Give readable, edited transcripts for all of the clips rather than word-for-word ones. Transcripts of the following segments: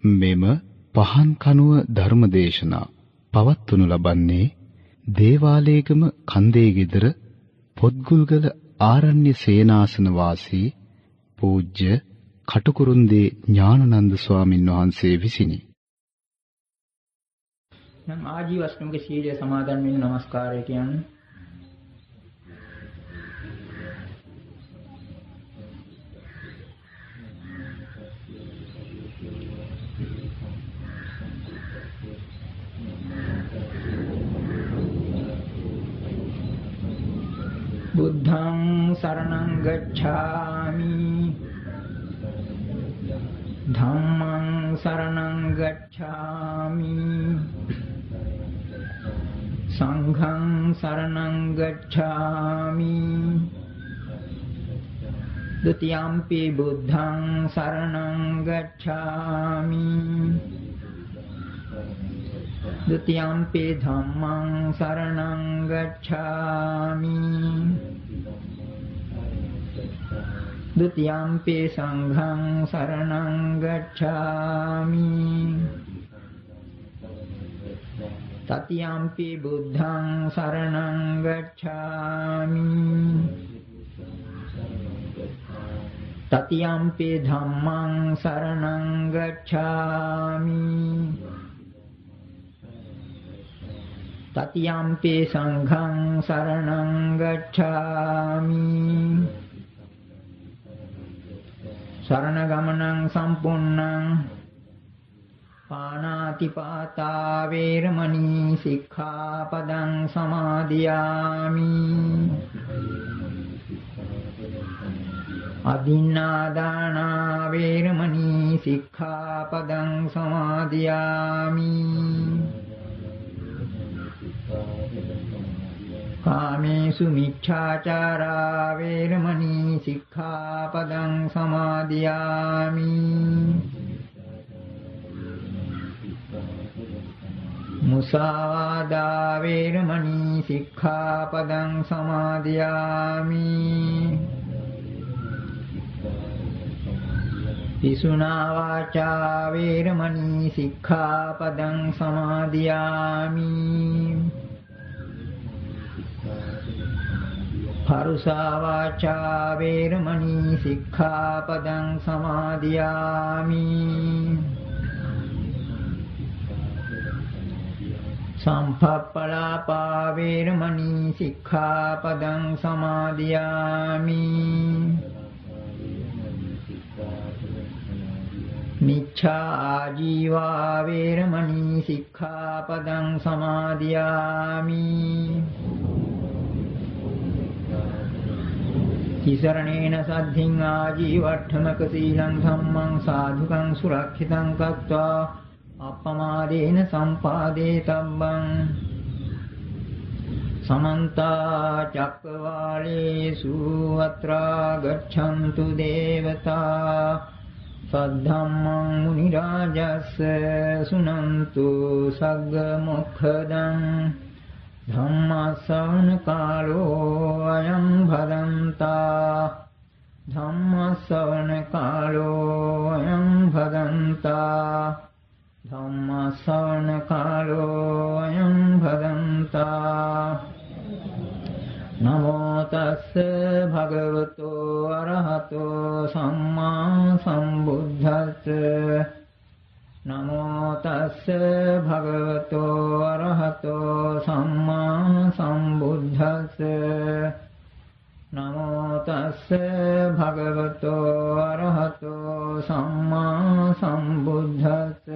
මෙම පහන් කනුව ධර්මදේශනා පවත්වනු ලබන්නේ දේවාලේගම කන්දේ ගෙදර පොත්ගුල්ගල ආරණ්‍ය සේනාසන වාසී පූජ්‍ය කටුකුරුන්දී ඥානানন্দ ස්වාමින් වහන්සේ විසිනි. නම් ආජීවශ්‍රමික සීලය සමාදන් වෙන নমස්කාරය කියන්නේ බුද්ධං සරණං ගච්ඡාමි ධම්මං සරණං ගච්ඡාමි සංඝං සරණං ගච්ඡාමි ဒုတိယံ පි බුද්ධං සරණං ගච්ඡාමි ဒုတိယံ පි ධම්මං සරණං ගච්ඡාමි ဒုတိယံ පි සංඝං සරණං ගච්ඡාමි တတိယံ පි බුද්ධං සරණං ගච්ඡාමි တတိယံ පි ධම්මං සරණං ගච්ඡාමි တတိယံ පි සංඝං සරණං ගච්ඡාමි สรณกมนังสัมปุณนังปานาติปาตาเวรมณีสิกขาปดังสมาธิยามิอดินนาดานาเวรมณีสิกขาปดังสมาธิยามิกาเมสุมิจฉาจาราเวรมณีสิกขาปดังสมาธิยามิมุสาวาดาเวรมณีสิกขาปดังสมาธิยามิปิสุนาวาจาเวรมณีสิกขาปดังสมาธิยามิภารุสาวาจาเวรมณีสิกขาปดังสมาธิยามิสัมภปลาปาเวรมณีสิกขาปดังสมาธิยามิมิจฉาอาជីวาเวรมณีสิกขาปดังสมาธิยามิතිසරණේන සද්ධින් ආජීවට්ඨමක සීලං ධම්මං සාධුකං සුරක්ෂිතං කତ୍වා අප්පමාදේන සම්පාදේ තබ්බං සමන්ත චක්කවාලේසු අත්‍රා ගච්ඡන්තු දේවතා සද්ධම්මං මුනි රාජස්ස සුනන්තු සග්ග මොක්ඛදං ධම්මස්සවන කාලෝ අයං භදන්තා ධම්මස්සවන කාලෝ අයං භදන්තා ධම්මස්සවන කාලෝ අයං භදන්තා නමෝ තස්ස භගවතෝ අරහතෝ සම්මා සම්බුද්දස්ස නමෝ තස්ස භගවතෝ අරහතෝ සම්මා සම්බුද්දස්ස නමෝ තස්ස භගවතෝ අරහතෝ සම්මා සම්බුද්දස්ස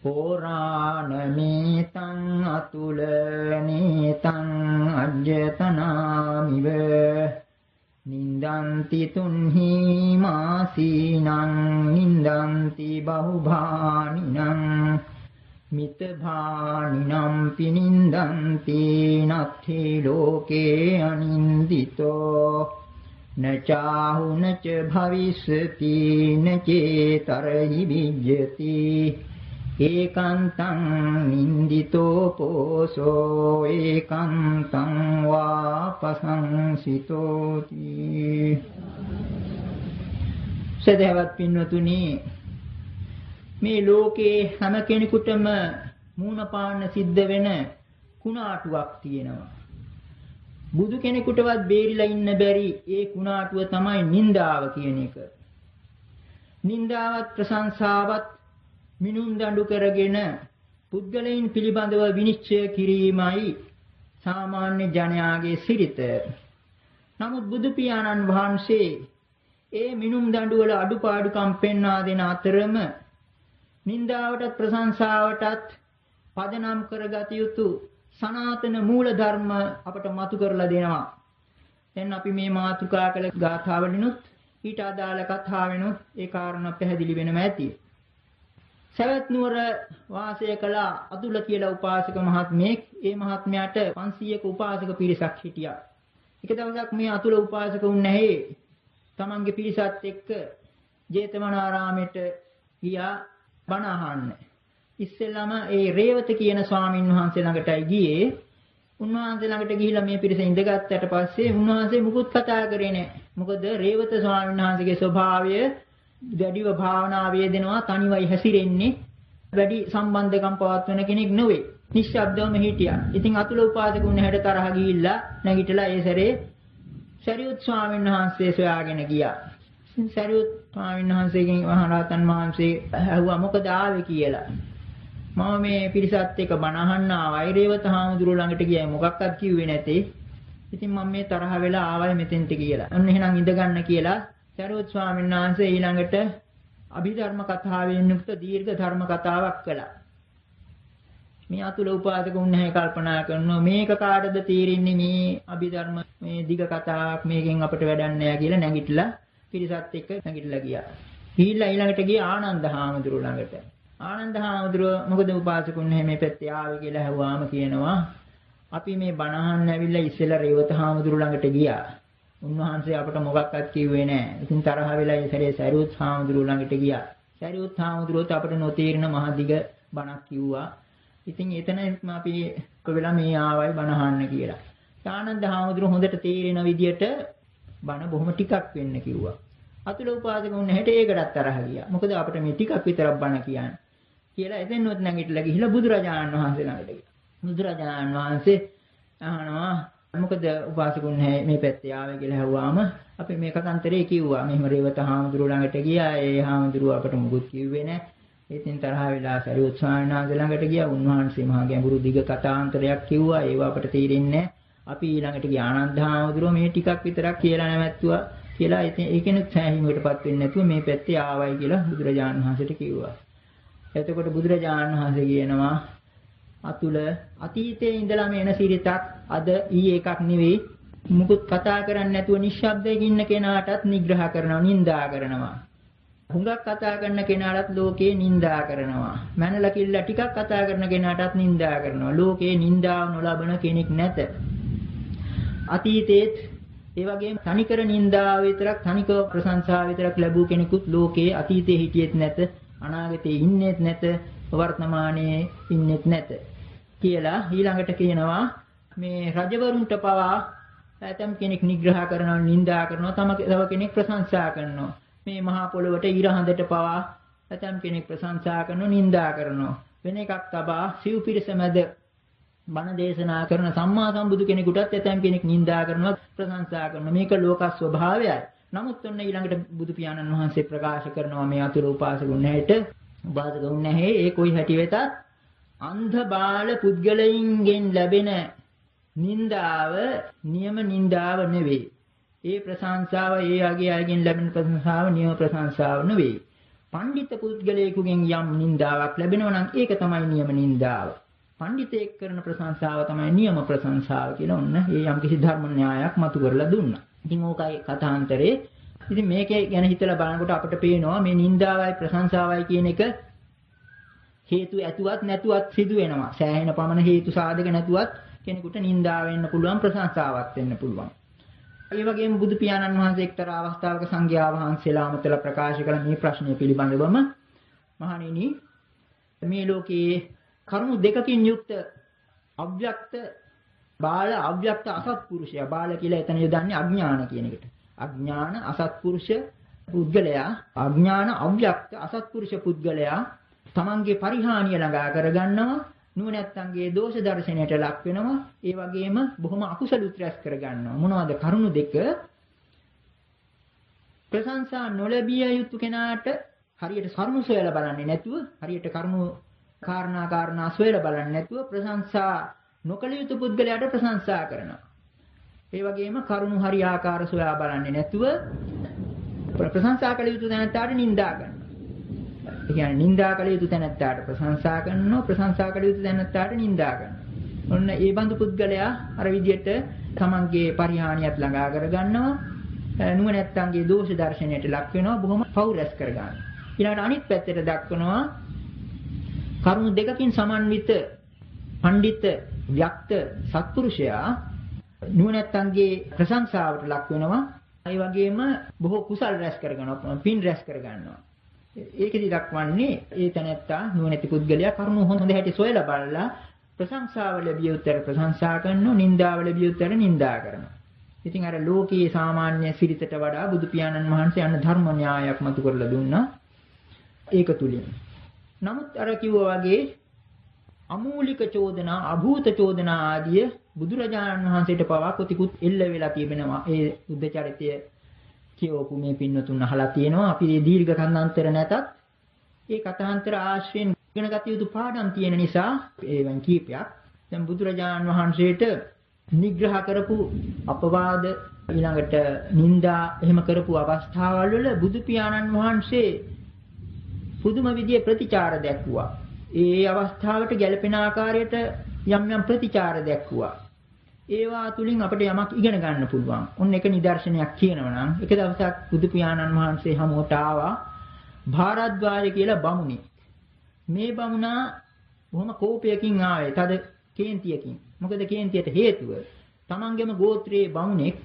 පුරාණමේතං අතුලනේතං අජ්ජතනාමිව නින්දන්ති තුන්හි මාසීනං නින්දන්ති බහුභානිනං මිතභානිනම් පිනින්දන්ති නත්ථි ලෝකේ අනින්දිතෝ නචාහු නච භවිස්සති නචේතරහි විජ්ජති ඒකන්තං නින්දිතෝ පෝසෝ ඒකන්තං වාපසංසිතෝති සදහවත් පින්වතුනි, මේ ලෝකේ හැම කෙනෙකුටම මූණ පාන්න සිද්ධ වෙන කුණාටුවක් තියෙනවා. බුදු කෙනෙකුටවත් බේරිලා ඉන්න බැරි ඒ කුණාටුව තමයි නින්දාව කියන එක. නින්දාවත් ප්‍රශංසාවත් මිනුම් දඬු කරගෙන පුද්ගලයන් පිළිබඳව විනිශ්චය කිරීමයි සාමාන්‍ය ජනයාගේ සිරිත. නමුත් බුදු පියාණන් වහන්සේ ඒ මිනුම් දඬු වල අඩුපාඩුකම් පෙන්වා දෙන අතරම නින්දාවටත් ප්‍රශංසාවටත් පදනම් කරගත යුතු සනාතන මූල ධර්ම අපට මතු කරලා දෙනවා. දැන් අපි මේ මාතෘකා කළ ගාථාවලිනුත් ඊට අදාළ කතාවෙනුත් ඒ කාරණා පැහැදිලි වෙනවා ඇති. සවැත් නුවර වාසය කළ අතුල කියලා උපාසක මහත්මයෙක්, ඒ මහත්මයාට 500ක උපාසක පිරිසක් හිටියා. එක දවසක් මේ අතුල උපාසක උන්නේ තමන්ගේ පිරිසත් එක්ක ජේතවනාරාමයට ගියා බණ අහන්න. ඉස්සෙල්ලාම ඒ රේවත කියන ස්වාමින් වහන්සේ ළඟටයි ගියේ. උන්වහන්සේ ළඟට ගිහිලා මේ පිරිස ඉඳගත්තට පස්සේ උන්වහන්සේ මුකුත් කතා කරේ නැහැ. මොකද රේවත ස්වාමීන් වහන්සේගේ ස්වභාවය වැඩිව භාවනා වේදෙනවා, තනිවයි හැසිරෙන්නේ, වැඩි සම්බන්ධකම් පවත්වන කෙනෙක් නෙවෙයි. නිශ්ශබ්දවම හිටියා. ඉතින් අතුල උපාසකුන් හැට තරහ ගිහිල්ලා නැගිටලා ඒ සැරේ සරියුත් ස්වාමීන් වහන්සේ සොයාගෙන ගියා. සරියුත් ස්වාමීන් වහන්සේගෙන් මහරහතන් වහන්සේ ඇහුවා මොකද ආවේ කියලා. මම මේ පිරිසත් එක්ක බණ අහන්න ආවයි. රේවත හාමුදුරුවෝ ළඟට ගියයි මොකක්වත් කිව්වේ නැතේ. ඉතින් මම මේ තරහ වෙලා ආවයි මෙතෙන්ට කියලා. අන්න එහෙනම් ඉඳ ගන්න කියලා සරියුත් ස්වාමීන් වහන්සේ ඊළඟට අභිධර්ම කතාවෙන් යුක්ත දීර්ඝ ධර්ම කතාවක් කළා. මේ අතුල උපාසකුන් නැහැ කල්පනා කරනවා මේක කාටද තීරින්නේ මේ අභිධර්ම මේ දිග කතාවක් මේකෙන් අපිට වැඩක් නැහැ කියලා නැගිටලා පිරිසත් එක්ක නැගිටලා ගියා. ගිහිල්ලා ඊළඟට ගියේ ආනන්ද හාමුදුරුවෝ ළඟට. ආනන්ද හාමුදුරුවෝ මොකද උපාසකුන් නැහැ මේ පැත්තේ ආවේ කියලා ඇහුවාම කියනවා අපි මේ බණ අහන්න ඇවිල්ලා ඉස්සෙල්ලා රේවත හාමුදුරුවෝ ළඟට ගියා. උන්වහන්සේ අපට මොකක්වත් කිව්වේ නැහැ. ඉතින් තරහ වෙලා ඒ සැරේ සරියුත් හාමුදුරුවෝ ළඟට ගියා. සරියුත් හාමුදුරුවෝත් අපට නොතේරෙන මහ දිග බණක් කිව්වා. ඉතින් එතනම අපි වෙලා මේ ආවයි බණ අහන්න කියලා. ආනන්ද හාමුදුරුවෝ හොඳට තේරෙන විදියට බණ බොහොම ටිකක් වෙන්න කිව්වා. අතුල උපාසකුන් හැට ඒකටත් තරහ ගියා. මොකද අපිට මේ ටිකක් විතරක් බණ කියන්නේ කියලා එතෙන්වත් නැගිටලා ගිහිල්ලා බුදුරජාණන් වහන්සේ ළඟට ගියා. බුදුරජාණන් වහන්සේ අහනවා මොකද උපාසකුන් මේ පැත්තේ ආවේ කියලා ඇහුවාම අපි මේ කතාන්තරේ කිව්වා. මෙහෙම රේවත හාමුදුරුවෝ ළඟට ගියා. ඒ හාමුදුරුවෝ අපට මුකුත් කිව්වේ නැහැ. ඉතින් තරහ වෙලා සරියුත් ස්වාමීන් වහන්සේ ළඟට ගියා. උන්වහන්සේ මහා ගැඹුරු දිග කතාන්තරයක් කිව්වා. ඒව අපට තේරෙන්නේ නැහැ. අපි ඊළඟට ගියා ආනන්ද හාමුදුරුවෝ මේ ටිකක් විතරක් කියලා නැවැත්තුවා කියලා. ඉතින් ඒකෙනුත් සෑහීමකටපත් වෙන්නේ නැතුව මේ පැත්තේ ආවයි කියලා බුදුරජාණන් වහන්සේට කිව්වා. එතකොට බුදුරජාණන් වහන්සේ කියනවා අතුල අතීතයේ ඉඳලා මේ එන සිරිතක් අද ඊයේ එකක් නෙවෙයි. මුකුත් කතා කරන්නේ නැතුව නිශ්ශබ්දයෙන් ඉන්න කෙනාටත් නිග්‍රහ කරනවා, නින්දා කරනවා. හුඟක් කතා කරන කෙනාටත් ලෝකේ නින්දා කරනවා. මනල කිල්ල ටිකක් කතා කරන කෙනාටත් නින්දා කරනවා. ලෝකේ නින්දාව නොලබන කෙනෙක් නැත. අතීතයේත් ඒ වගේම තනිකර නින්දාව විතරක්, තනිකව ප්‍රශංසාව විතරක් ලැබූ කෙනෙකුත් ලෝකේ අතීතයේ හිටියෙත් නැත, අනාගතයේ ඉන්නේත් නැත, වර්තමානයේ ඉන්නේත් නැත කියලා ඊළඟට කියනවා මේ රජවරුන්ට පවා ඇතම් කෙනෙක් නිග්‍රහ කරනවා, නින්දා කරනවා, තව කෙනෙක් ප්‍රශංසා කරනවා. මේ මහා පොළොවට ඉරහඳට පවා ඇතම් කෙනෙක් ප්‍රශංසා කරනවා, නින්දා කරනවා. වෙන එකක් තබා සිව්පිරිස මැද බණ දේශනා කරන සම්මා සම්බුදු කෙනෙකුටත් ඇතම් කෙනෙක් නින්දා කරනවා, ප්‍රශංසා කරනවා. මේක ලෝක ස්වභාවයයි. නමුත් ඔන්න ඊළඟට බුදු පියාණන් වහන්සේ ප්‍රකාශ කරනවා මේ අතුල උපාසකුන් නැහැට උපාසකුන් නැහැ ඒ කොයි හැටි වෙතත් අන්ධ බාල පුද්ගලයින්ගෙන් ලැබෙන නින්දාව නියම නින්දාව නෙවෙයි. ඒ ප්‍රශංසාව ඒ අගේ අයගෙන් ලැබෙන ප්‍රශංසාව නියම ප්‍රශංසාව නෙවෙයි. පඬිත පුද්ගලයෙකුගෙන් යම් නින්දාවක් ලැබෙනවා නම් ඒක තමයි නියම නින්දාව. පඬිතෙක් කරන ප්‍රශංසාව තමයි නියම ප්‍රශංසාව කියලා ඔන්න ඒ යම් කිසි ධර්ම න්‍යායක් මතු කරලා දුන්නා. ඉතින් ඕකයි කතාන්තරේ. ඉතින් මේකේ ගැන හිතලා බලනකොට අපිට පේනවා මේ නින්දාවයි ප්‍රශංසාවයි කියන එක හේතු ඇතුවත් නැතුවත් සිදු වෙනවා. සෑහෙන පමණ හේතු සාධක නැතුවත් කෙනෙකුට නින්දා වෙන්න පුළුවන්, ප්‍රශංසාවක් වෙන්න පුළුවන්. ඒ වගේම බුදු පියාණන් වහන්සේ එක්තරා අවස්ථාවක සංඝයා වහන්සේලා අමතලා ප්‍රකාශ කළ මේ ප්‍රශ්නය පිළිබඳවම මහණෙනි මේ ලෝකයේ කරුණු දෙකකින් යුක්ත අව්‍යක්ත බාල අව්‍යක්ත අසත්පුරුෂයා. බාල කියලා එතන යොදන්නේ අඥාන කියන එකට. අඥාන අසත්පුරුෂ පුද්ගලයා අඥාන අව්‍යක්ත අසත්පුරුෂ පුද්ගලයා තමන්ගේ පරිහානිය ළඟා කරගන්නවා, නුවණැත්තන්ගේ දෝෂ දර්ශනයට ලක් වෙනවා, ඒ වගේම බොහොම අකුසලුත් රැස් කරගන්නවා. මොනවද කරුණු දෙක? ප්‍රශංසා නොලැබිය යුතු කෙනාට හරියට කරුණු සොයලා බලන්නේ නැතුව, හරියට කරුණු කාරණා සොයලා බලන්නේ නැතුව ප්‍රශංසා නොකළ යුතු පුද්ගලයාට ප්‍රශංසා කරනවා. ඒ වගේම කරුණු හරි ආකාර සොයා බලන්නේ නැතුව ප්‍රශංසා කළ යුතු තැනට නිඳා කරනවා. ඒ කියන්නේ නිඳා කළ යුතු තැනට ප්‍රශංසා කරනවා, ප්‍රශංසා කළ යුතු තැනට නිඳා කරනවා. ඔන්න ඒ බඳු පුද්ගලයා අර විදිහට තමන්ගේ පරිහානියත් ළඟා කරගන්නවා, නුවණැත්තන්ගේ දෝෂ දර්ශනයට ලක් වෙනවා, බොහොම පෞරස් කරගන්නවා. ඊළඟට අනිත් පැත්තට දක්වනවා කරුණු දෙකකින් සමන්විත පඬිත ව්‍යක්ත සත්පුරුෂයා නුවණැත්තන්ගේ ප්‍රශංසාවට ලක් වෙනවා. ඒ වගේම බොහෝ කුසල් රැස් කරගන්නවා, පින් රැස් කරගන්නවා. ඒකෙදි දක්වන්නේ ඒ තැනැත්තා නුවණැති පුද්ගලයා කරුණු හොඳ හැටි සොයලා බලලා ප්‍රශංසාව ලැබිය උත්තර ප්‍රශංසා කරනවා, නින්දාව ලැබිය උත්තර නින්දා කරනවා. ඉතින් අර ලෝකයේ සාමාන්‍ය සිරිතට වඩා බුදු පියාණන් වහන්සේ අන්න ධර්ම න්‍යායක් මතු කරලා දුන්නා. ඒක තුලින්. නමුත් අර කිව්වා වගේ අමූලික චෝදනා, අභූත චෝදනා ආදිය බුදුරජාණන් වහන්සේට පවා කොතිකුත් එල්ල වෙලා තිබෙනවා. ඒ බුද්ධ චරිතය කියවපු මේ පින්නතුන් අහලා තියෙනවා. අපි මේ දීර්ඝ කන්නාන්තර නැතත් ඒ කථාන්තර ආශ්‍රයෙන් ඉගෙන ගත යුතු පාඩම් තියෙන නිසා ඒවෙන් කීපයක් දැන් බුදුරජාණන් වහන්සේට නිග්‍රහ කරපු අපවාද ඊළඟට නිന്ദා එහෙම කරපු අවස්ථාවල් වල බුදු පියාණන් වහන්සේ පුදුම විදිහේ ප්‍රතිචාර දැක්වුවා. ඒ අවස්ථාවට ගැළපෙන ආකාරයට යම් යම් ප්‍රතිචාර දැක්වුවා. ඒවා තුලින් අපිට යමක් ඉගෙන ගන්න පුළුවන්. ඔන්න එක නිදර්ශනයක් කියනවා නම් එක දවසක් බුදු පියාණන් වහන්සේ හමුවට ආවා භාරද්වාජ කියලා බමුණෙක්. මේ බමුණා බොහොම කෝපයකින් ආවේ, තද කේන්තියකින්. මොකද කේන්තියට හේතුව තමන්ගේම ගෝත්‍රයේ බමුණෙක්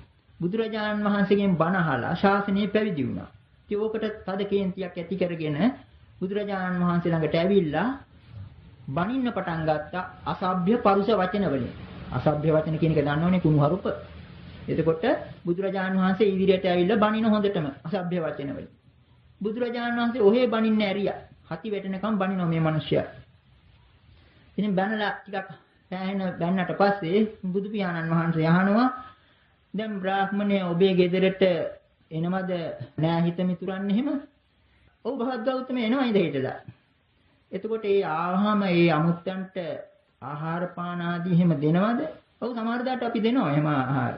බුදුරජාණන් වහන්සේගෙන් බණ අහලා ශාසනය පැවිදි වුණා. ඉතින් ඕකට තද කේන්තියක් ඇති කරගෙන බුදුරජාණන් වහන්සේ ළඟට ඇවිල්ලා බණින්න පටන් ගත්තා අසභ්‍ය පරුෂ වචන වලින්. අසභ්‍ය වචන කියන එක දන්නවනේ කුණුහරුප. එතකොට බුදුරජාණන් වහන්සේ ඉදිරියට ඇවිල්ලා බණින හොඳටම අසභ්‍ය වචන වලින්. බුදුරජාණන් වහන්සේ ඔහේ බණින්න ඇරියා. හති වැටෙනකම් බණිනවා මේ මිනිස්සයා. ඉතින් බණලා ටිකක් පෑහෙන බැන්නට පස්සේ බුදු පියාණන් වහන්සේ අහනවා දැන් බ්‍රාහ්මණය ඔබේ ගෙදරට එනවද නෑ හිත මිතුරන් එහෙම? ඔව් භාග්‍යවතුම එනවා ඉඳ හිටලා. එතකොට ඒ ආවහම ඒ අමුත්තන්ට ආහාර පාන ආදී එහෙම දෙනවද? ඔව් සමහර දාට අපි දෙනවා එහෙම ආහාර.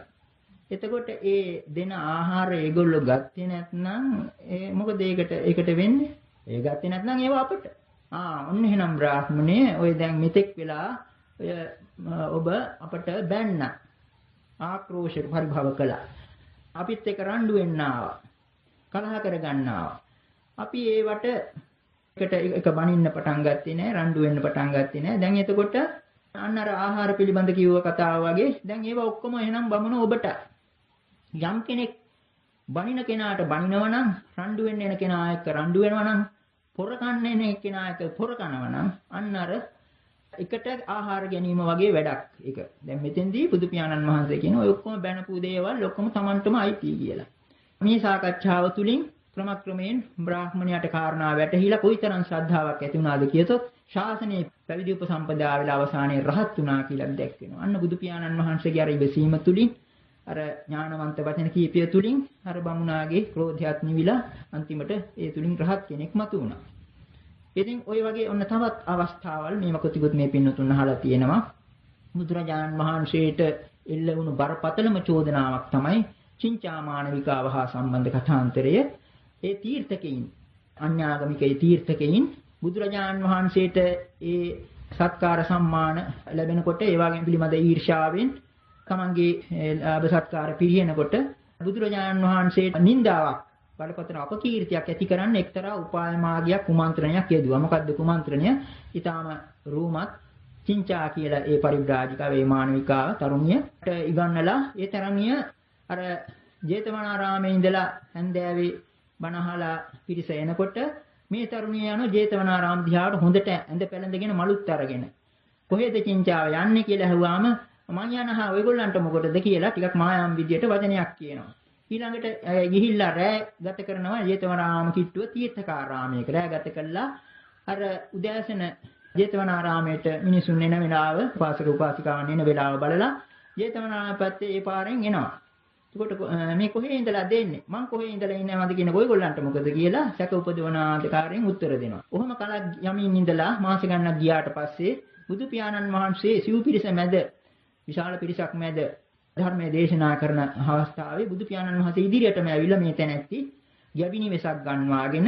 එතකොට ඒ දෙන ආහාර ඒගොල්ලෝ ගත්තේ නැත්නම් මොකද ඒකට වෙන්නේ? ඒ ගත්තේ නැත්නම් ඒව අපට. ඔන්න එහෙනම් බ්‍රාහ්මණය ඔය දැන් මෙතෙක් වෙලා ඔබ අපට බැන්න ආක්‍රෝෂ පරිභව කළා. අපිත් එක්ක රණ්ඩු වෙන්න ආවා. කලහ කරගන්න ආවා. අපි ඒවට එක බනින්න පටන් ගත්තේ නෑ, රණ්ඩු වෙන්න පටන් ගත්තේ නෑ. දැන් එතකොට අන්න අර ආහාර පිළිබඳ කිව්ව කතාව වගේ දැන් ඒවා ඔක්කොම එහෙනම් බමුණ ඔබට. යම් කෙනෙක් බනින කෙනාට බනිනවා නම්, රණ්ඩු වෙන්න එන කෙනා එක්ක රණ්ඩු වෙනවා නම්, පොර කන්න එන කෙනා එක්ක පොර කනවා නම් අන්න අර එකට ආහාර ගැනීම වගේ වැඩක් ඒක. දැන් මෙතෙන්දී බුදු පියාණන් වහන්සේ කියන ඔය ඔක්කොම බැනපු දේවල් ඔක්කොම Tamanටම අයිති කියලා. මේ සාකච්ඡාව තුළින් ක්‍රමක්‍රමයෙන් බ්‍රාහ්මණයාට කාරණා වැටහිලා කොයිතරම් ශ්‍රද්ධාවක් ඇති වුණාද කියතොත් ශාසනයේ පැවිදි උපසම්පදා වෙලා අවසානයේ රහත් වුණා කියලා දැක් වෙනවා. අන්න බුදු පියාණන් වහන්සේගේ අර ඉවසීම තුළින් අර ඥානවන්ත වචන කීපය තුළින් අර බමුණාගේ ක්‍රෝධයත් නිවිලා අන්තිමට ඒ තුළින් රහත් කෙනෙක් මතු වුණා. ඉතින් ওই වගේ ඔන්න තවත් අවස්ථාවල් මේව කොටිකුත් මේ පින්නතුන් අහලා තියෙනවා. බුදුරජාණන් වහන්සේට එල්ල වුණු බරපතලම චෝදනාවක් තමයි චින්චාමානවිකාව හා සම්බන්ධ කථාන්තරය. ඒ තීර්ථකයින් අන්‍යාගමිකේ තීර්ථකයින් බුදුරජාණන් වහන්සේට ඒ සත්කාර සම්මාන ලැබෙනකොට ඒ වගේම පිළිමද ඊර්ෂාවෙන් තමන්ගේ ලාභ සත්කාර පිරිනකොට බුදුරජාණන් වහන්සේට නින්දාවක් බලපතන අපකීර්තියක් ඇති කරන්න එක්තරා උපාය මාර්ගයක් කුමන්ත්‍රණයක් යෙදුවා. මොකද්ද කුමන්ත්‍රණය? ඊටාම රූමත් චින්චා කියලා ඒ පරිබ්‍රාජිකාව ඒ මානවිකාව තරුණියට ඉගන්නලා ඒ තරණිය අර ජේතවනාරාමේ ඉඳලා හන්දෑවේ බණහලා පිරිස එනකොට මේ තරුණිය යන ජේතවනාරාම දිහාට හොඳට ඇඳ පැළඳගෙන මලුත් අරගෙන කොහෙද චින්චාව යන්නේ කියලා අහුවාම මං යනහා ඔයගොල්ලන්ට මොකටද කියලා ටිකක් මායම් විදියට වචනයක් කියනවා. ඊළඟට ගිහිල්ලා රැ ගත කරනවා ජේතවනාරාම කිට්ටුව තීර්ථකාරාමයක රැ ගත කළා. අර උදෑසන ජේතවනාරාමයට මිනිසුන් එන වෙලාව, උපාසක උපාසිකාවන් එන වෙලාව බලලා ජේතවනාරාම පැත්තේ ඒ පාරෙන් එනවා. එතකොට මේ කොහේ ඉඳලා දෙන්නේ? මං කොහේ ඉඳලා ඉන්නවද කියන ඔයගොල්ලන්ට මොකද කියලා සැක උපදවන ආකාරයෙන් උත්තර දෙනවා. ඔහොම කලක් යමින් ඉඳලා මාස ගණනක් ගියාට පස්සේ බුදු පියාණන් වහන්සේ සිව් පිරිස මැද, විශාල පිරිසක් මැද ධර්මයේ දේශනා කරන අවස්ථාවේ බුදු පියාණන් වහන්සේ ඉදිරියටම ඇවිල්ලා මේ තැනැත්ති ගැබිනි වෙසක් ගන්වාගෙන,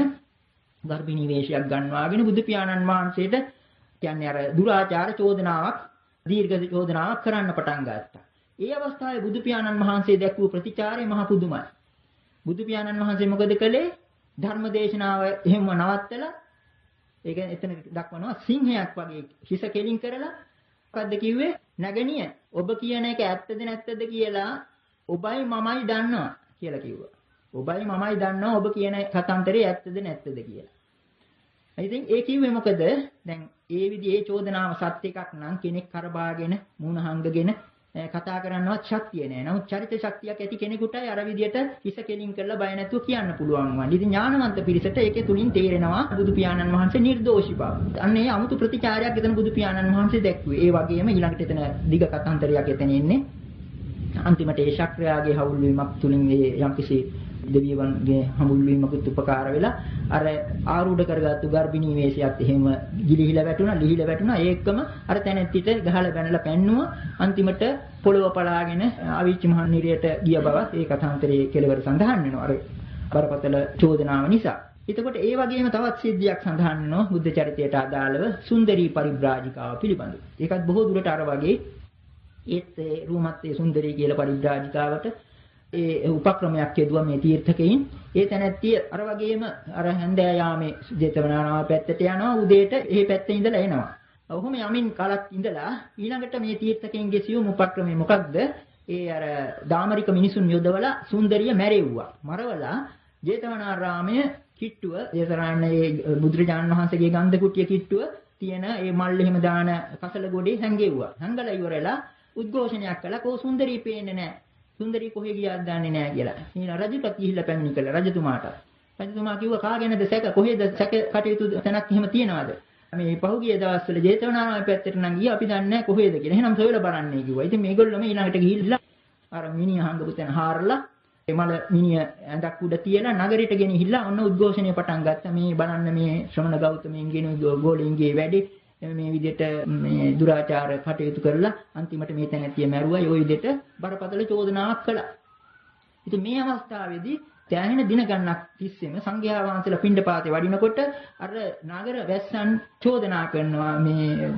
ගර්භිනී වේශයක් ගන්වාගෙන බුදු පියාණන් වහන්සේට කියන්නේ අර දුරාචාර චෝදනාවක්, දීර්ඝ චෝදනාවක් කරන්න පටන් ගත්තා. ඒ අවස්ථාවේ බුදු පියාණන් වහන්සේ දැක්වූ ප්‍රතිචාරය මහ පුදුමයි. බුදු පියාණන් වහන්සේ මොකද කළේ? ධර්ම දේශනාව එහෙම නවත්තලා, ඒ කියන්නේ එතන දක්වනවා සිංහයක් වගේ හිස කෙලින් කරලා මොකද්ද කිව්වේ? නැගණිය ඔබ කියන එක ඇත්තද නැත්තද කියලා ඔබයි මමයි දන්නවා කියලා කිව්වා. ඔබයි මමයි දන්නවා ඔබ කියන කතන්දරේ ඇත්තද නැත්තද කියලා. ඉතින් ඒ කිව්වේ මොකද? දැන් ඒ විදිහේ චෝදනාව සත්‍ය එකක් නම් කෙනෙක් කරබාගෙන මූණ හංගගෙන කතා කරන්නවත් ශක්තිය නැහැ. නමුත් චරිත ශක්තියක් ඇති කෙනෙකුටයි අර විදිහට හිස කෙලින් කරලා බය නැතුව කියන්න පුළුවන් වන්නේ. ඉතින් ඥානවන්ත පිරිසට ඒකේ තුලින් තේරෙනවා බුදු පියාණන් වහන්සේ නිර්දෝෂී බව. අන්න ඒ 아무තු ප්‍රතිචාරයක් එතන බුදු පියාණන් වහන්සේ දැක්ුවේ. ඒ වගේම ඊළඟට එතන දිග කතාන්තරයක් එතන ඉන්නේ. අන්තිමට ඒ ශක්‍රයාගේ හවුල් වීමක් තුලින් මේ යම්කිසි දෙවියන්ගේ හමුල් වීමකට උපකාර වෙලා අර ආරූඪ කරගත්තු ගර්භිනී වේශයත් එහෙම ගිලිහිලා වැටුණා, ලිහිලා වැටුණා. ඒකම අර තැනැත්තිට ගහලා බැනලා පැන්නුවා. අන්තිමට පොළව පලාගෙන අවීචි මහ නිරයට ගිය බව ඒ කථාන්තරයේ කෙලවර සඳහන් වෙනවා. අර බරපතල චෝදනාව නිසා. එතකොට ඒ වගේම තවත් සිද්ධියක් සඳහන් වෙනවා බුද්ධ චරිතයට අදාළව සුන්දරී පරිබ්‍රාජිකාව පිළිබඳව. ඒකත් බොහෝ දුරට අර වගේ ඒත් රූමත්තේ සුන්දරී කියලා පරිබ්‍රාජිකාවට ඒ උපක්‍රමයක් යෙදුවා මේ තීර්ථකෙයින්. ඒ තැනැත්තිය අර වගේම අර හැන්දෑ යාමේ ජේතවනාරාම පැත්තට යනවා, උදේට ඒ පැත්තේ ඉඳලා එනවා. ඔහොම යමින් කලක් ඉඳලා ඊළඟට මේ තීර්ථකෙයින්ගේ සියුම් උපක්‍රමය මොකක්ද? ඒ අර දාමරික මිනිසුන් යොදවලා සුන්දරිය මැරෙව්වා. මරවලා ජේතවනාරාමයේ කිට්ටුව, ජේතවනාරාමයේ බුදුරජාණන් වහන්සේගේ ගන්ධ කුටිය කිට්ටුව තියෙන ඒ මල් එහෙම දාන කසල ගොඩේ හැංගෙව්වා. හැංගලා ඉවරලා උද්ඝෝෂණයක් කළා. කෝ සුන්දරී පේන්නේ නැහැ. සුන්දරී කොහෙ ගියාද දන්නේ නැහැ කියලා. ඊළඟ රජුට ගිහිල්ලා පැමිණි කළා රජතුමාට. රජතුමා කිව්වා කාගෙනද සැක, කොහෙද සැක කටයුතු තැනක් එහෙම තියනවාද? මේ පහුගිය දවස්වල ජේතවනාරාම පැත්තට නම් ගියා, අපි දන්නේ නැහැ කොහෙද කියලා. එහෙනම් සොයලා බලන්නයි කිව්වා. ඉතින් මේගොල්ලෝ මේ ඊළඟට ගිහිල්ලා අර මිනිහ හංගපු තැන හාරලා ඒ මල මිනිහ ඇඳක් උඩ තියලා නගරයට ගෙනහිල්ලා ඔන්න උද්ඝෝෂණය පටන් ගත්තා. මේ බලන්න මේ ශ්‍රමණ ගෞතමයන්ගෙන ගෝලීන්ගේ වැඩේ මේ විදිහට මේ දුරාචාර කටයුතු කරලා අන්තිමට මේ තැනැත්තිය මැරුවා. ඒ විදිහට බරපතල චෝදනාවක් කළා. ඉතින් මේ අවස්ථාවේදී දැනෙන දින ගණනක් තිස්සේම සංඝයා වහන්සේලා පිණ්ඩපාතේ වඩිනකොට අර නගර වැස්සන් චෝදනා කරනවා, මේ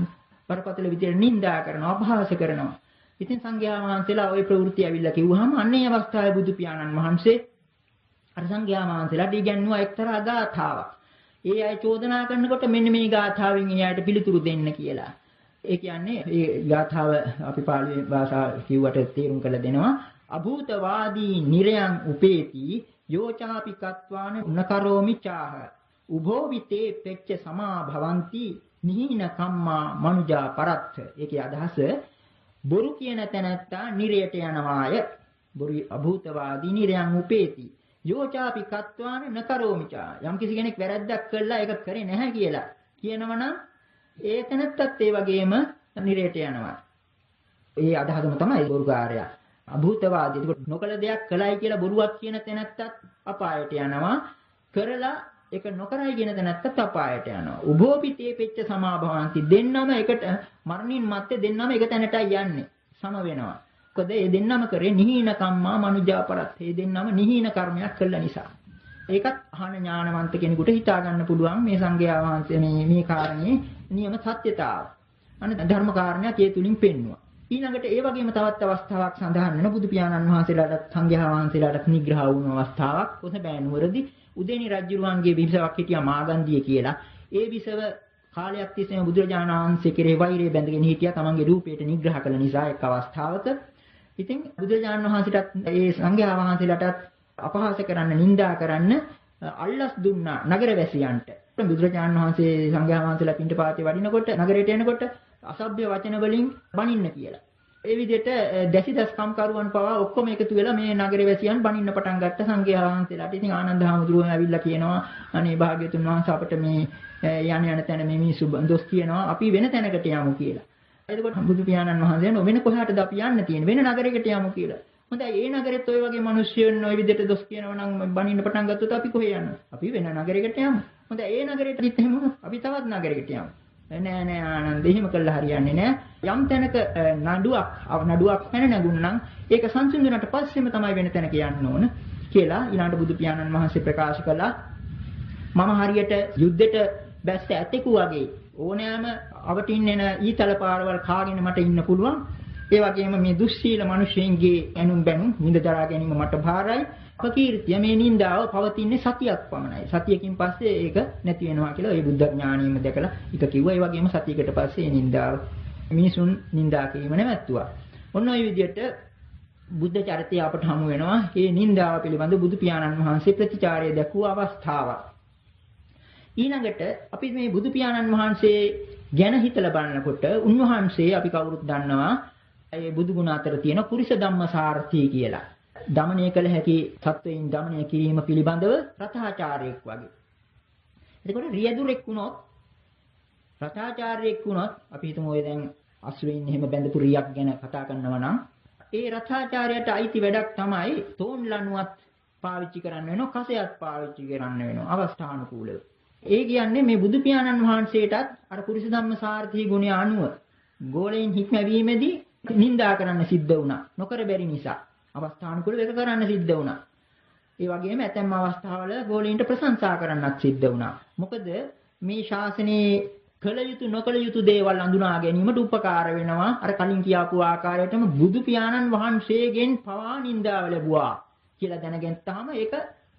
බරපතල විදිහට නිඳා කරනවා, අපහාස කරනවා. ඉතින් සංඝයා වහන්සේලා ওই ප්‍රවෘත්ති ඇවිල්ලා කිව්වහම අන්නේ අවස්ථාවේ බුදු පියාණන් වහන්සේ අර සංඝයා වහන්සේලාට ඉගැන්වුවා එක්තරා ගාථාවක්. ඒ අය චෝදනා කරනකොට මෙන්න මේ ගාථාවෙන් එයාට පිළිතුරු දෙන්න කියලා. ඒ කියන්නේ මේ ගාථාව අපි පාලි භාෂාව කිව්වට තේරුම් කරලා දෙනවා. අභූතවාදී නිරයන් උපේති යෝචාපි කත්වාන උනකරෝමි චාහ උභෝ විතේ පෙච්ච සමා භවಂತಿ නිහින කම්මා මනුජා පරත්ථ. ඒකේ අදහස බොරු කියන තැනැත්තා නිරයට යනවාය. බොරු අභූතවාදී නිරයන් උපේති යෝචාපි කත්වාන නකරෝමිචා. යම් කිසි කෙනෙක් වැරද්දක් කළා ඒක කරේ නැහැ කියලා කියනවනම් ඒ තැනත්තත් ඒ වගේම නිරයට යනවා. ඒ අදහසම තමයි බොරුකාරයා. අභූතවාදී. ඒක නොකල දෙයක් කළයි කියලා බොරුවක් කියන තැනත්තත් අපායට යනවා. කරලා ඒක නොකරයි කියන තැනත්තත් අපායට යනවා. උභෝපිතේ පෙච්ච සමාභවಂತಿ. දෙන්නම එකට මරණින් මත්තේ දෙන්නම එක තැනටයි යන්නේ. සම වෙනවා. මොකද මේ දෙන්නම කරේ නිහීන කම්මා මනුජාපරත්. මේ දෙන්නම නිහීන කර්මයක් කළ නිසා. ඒකත් අහන ඥානවන්ත කෙනෙකුට හිතා ගන්න පුළුවන් මේ සංඝයා වහන්සේ මේ කාරණේ නියම සත්‍යතාව. අනේ ධර්ම කාරණයක් ඒ තුලින් පෙන්වුවා. ඊළඟට ඒ වගේම තවත් අවස්ථාවක් සඳහන් වෙන බුදු පියාණන් වහන්සේලාට සංඝයා වහන්සේලාට නිග්‍රහ වුණු අවස්ථාවක් කොසබෑ නුවරදී උදේනි රජුරුවන්ගේ බිසවක් හිටියා මාගන්දිය කියලා. ඒ බිසව කාලයක් තිස්සේම බුදුරජාණන් වහන්සේ කෙරෙහි වෛරය බැඳගෙන හිටියා තමන්ගේ රූපයට නිග්‍රහ කළ නිසා එක් අවස්ථාවක. ඉතින් බුදුරජාණන් වහන්සේටත් ඒ සංඝයා වහන්සේලාටත් අපහාස කරන්න, නිඳා කරන්න අල්ලස් දුන්නා නගරවැසියන්ට. බුදුරජාණන් වහන්සේ සංඝයා වහන්සේලා පිණ්ඩපාතේ වඩිනකොට නගරයට එනකොට අසභ්‍ය වචන වලින් බනින්න කියලා. ඒ විදිහට දැසිදස්කම් කරුවන් පවා ඔක්කොම එකතු වෙලා මේ නගරේ වැසියන් බනින්න පටන් ගත්ත සංඝයා වහන්සේලාට. ඉතින් ආනන්ද හාමුදුරුවෝ ඇවිල්ලා කියනවා අනේ භාග්‍යතුන් වහන්සේ අපිට මේ යන තැන මේ මිනිස්සු දොස් කියනවා අපි වෙන තැනකට යමු කියලා. එතකොට බුදු පියාණන් වහන්සේ වෙන කොහාටද අපි යන්න තියෙන්නේ? වෙන නගරයකට යමු කියලා. හොඳයි ඒ නගරෙත් ඔය වගේ මිනිස්සුන් ඔය විදිහට දොස් කියනවා නම් බනින්න පටන් ගත්තොත් අපි කොහේ යන්නේ? අපි වෙන නගරයකට යමු. හොඳයි ඒ නගරෙට ගිහින් එහෙම අපි තවත් නගරයකට යමු. නෑ ආනන්ද එහෙම කළා හරියන්නේ නෑ. යම් තැනක නඩුවක් පැන නැගුණනම් ඒක සංසිඳුණාට පස්සෙම තමයි වෙන තැනක යන්න ඕන කියලා ඊළඟට බුදු පියාණන් වහන්සේ ප්‍රකාශ කළා. මම හරියට යුද්ධෙට බැස්ස ඇතෙකු වගේ ඕනෑම අවටින් එන ඊතල පාරවල් කාගෙන මට ඉන්න පුළුවන්. ඒ වගේම මේ දුස්සීල මිනිසෙන්ගේ ඇනුම් බැනුම් නිඳ දරා ගැනීම මට භාරයි. අපකීර්තිය මේ නින්දාව පවතින්නේ සතියක් පමණයි. සතියකින් පස්සේ ඒක නැති වෙනවා කියලා ඒ බුද්ධ ඥාණීම දැකලා එක කිව්වා. ඒ වගේම සතියකට පස්සේ මේ නින්දාව මිනිසුන් නින්දා කිරීම නැවැත්තුවා. ඔන්න ඔය විදිහට බුද්ධ චරිතය අපට හමු වෙනවා. මේ නින්දාව පිළිබඳ බුදු පියාණන් වහන්සේ ප්‍රතිචාරය දක්වූ අවස්ථාවක්. ඊළඟට අපි මේ බුදු පියාණන් වහන්සේ ගැන හිතලා බලනකොට උන්වහන්සේ අපි කවුරුත් දන්නවා ඒ බුදු ගුණ අතර තියෙන පුරිස ධම්මසාරථී කියලා. දමනය කළ හැකි සත්වයින් දමනය කිරීම පිළිබඳව රථාචාර්යෙක් වගේ. එතකොට රියදුරෙක් වුණොත් රථාචාර්යෙක් වුණොත් අපි හිතමු ඔය දැන් අශ්වයින් එහෙම බැඳපු රියක් ගැන කතා කරනවා නම් ඒ රථාචාර්යයට අයිති වැඩක් තමයි තෝන් ලණුවත් පාවිච්චි කරන්න වෙනවා, කසයත් පාවිච්චි කරන්න වෙනවා අවස්ථානුකූලව. ඒ කියන්නේ මේ බුදු පියාණන් වහන්සේටත් අර පුරිස ධම්මසාරථී ගුණය අනුව ගෝලයෙන් හික්මවීමේදී නින්දා කරන්න සිද්ධ වුණා. නොකර බැරි නිසා අවස්ථානුකූලව ඒක කරන්න සිද්ධ වුණා. ඒ වගේම ඇතැම් අවස්ථාවල ගෝලීන්ට ප්‍රශංසා කරන්නත් සිද්ධ වුණා. මොකද මේ ශාසනයේ කළ යුතු නොකළ යුතු දේවල් අඳුනා ගැනීමට උපකාර වෙනවා. අර කලින් කියාපු ආකාරයටම බුදු පියාණන් වහන්සේගෙන් පවා නින්දාව ලැබුවා කියලා දැනගත්තාම ඒක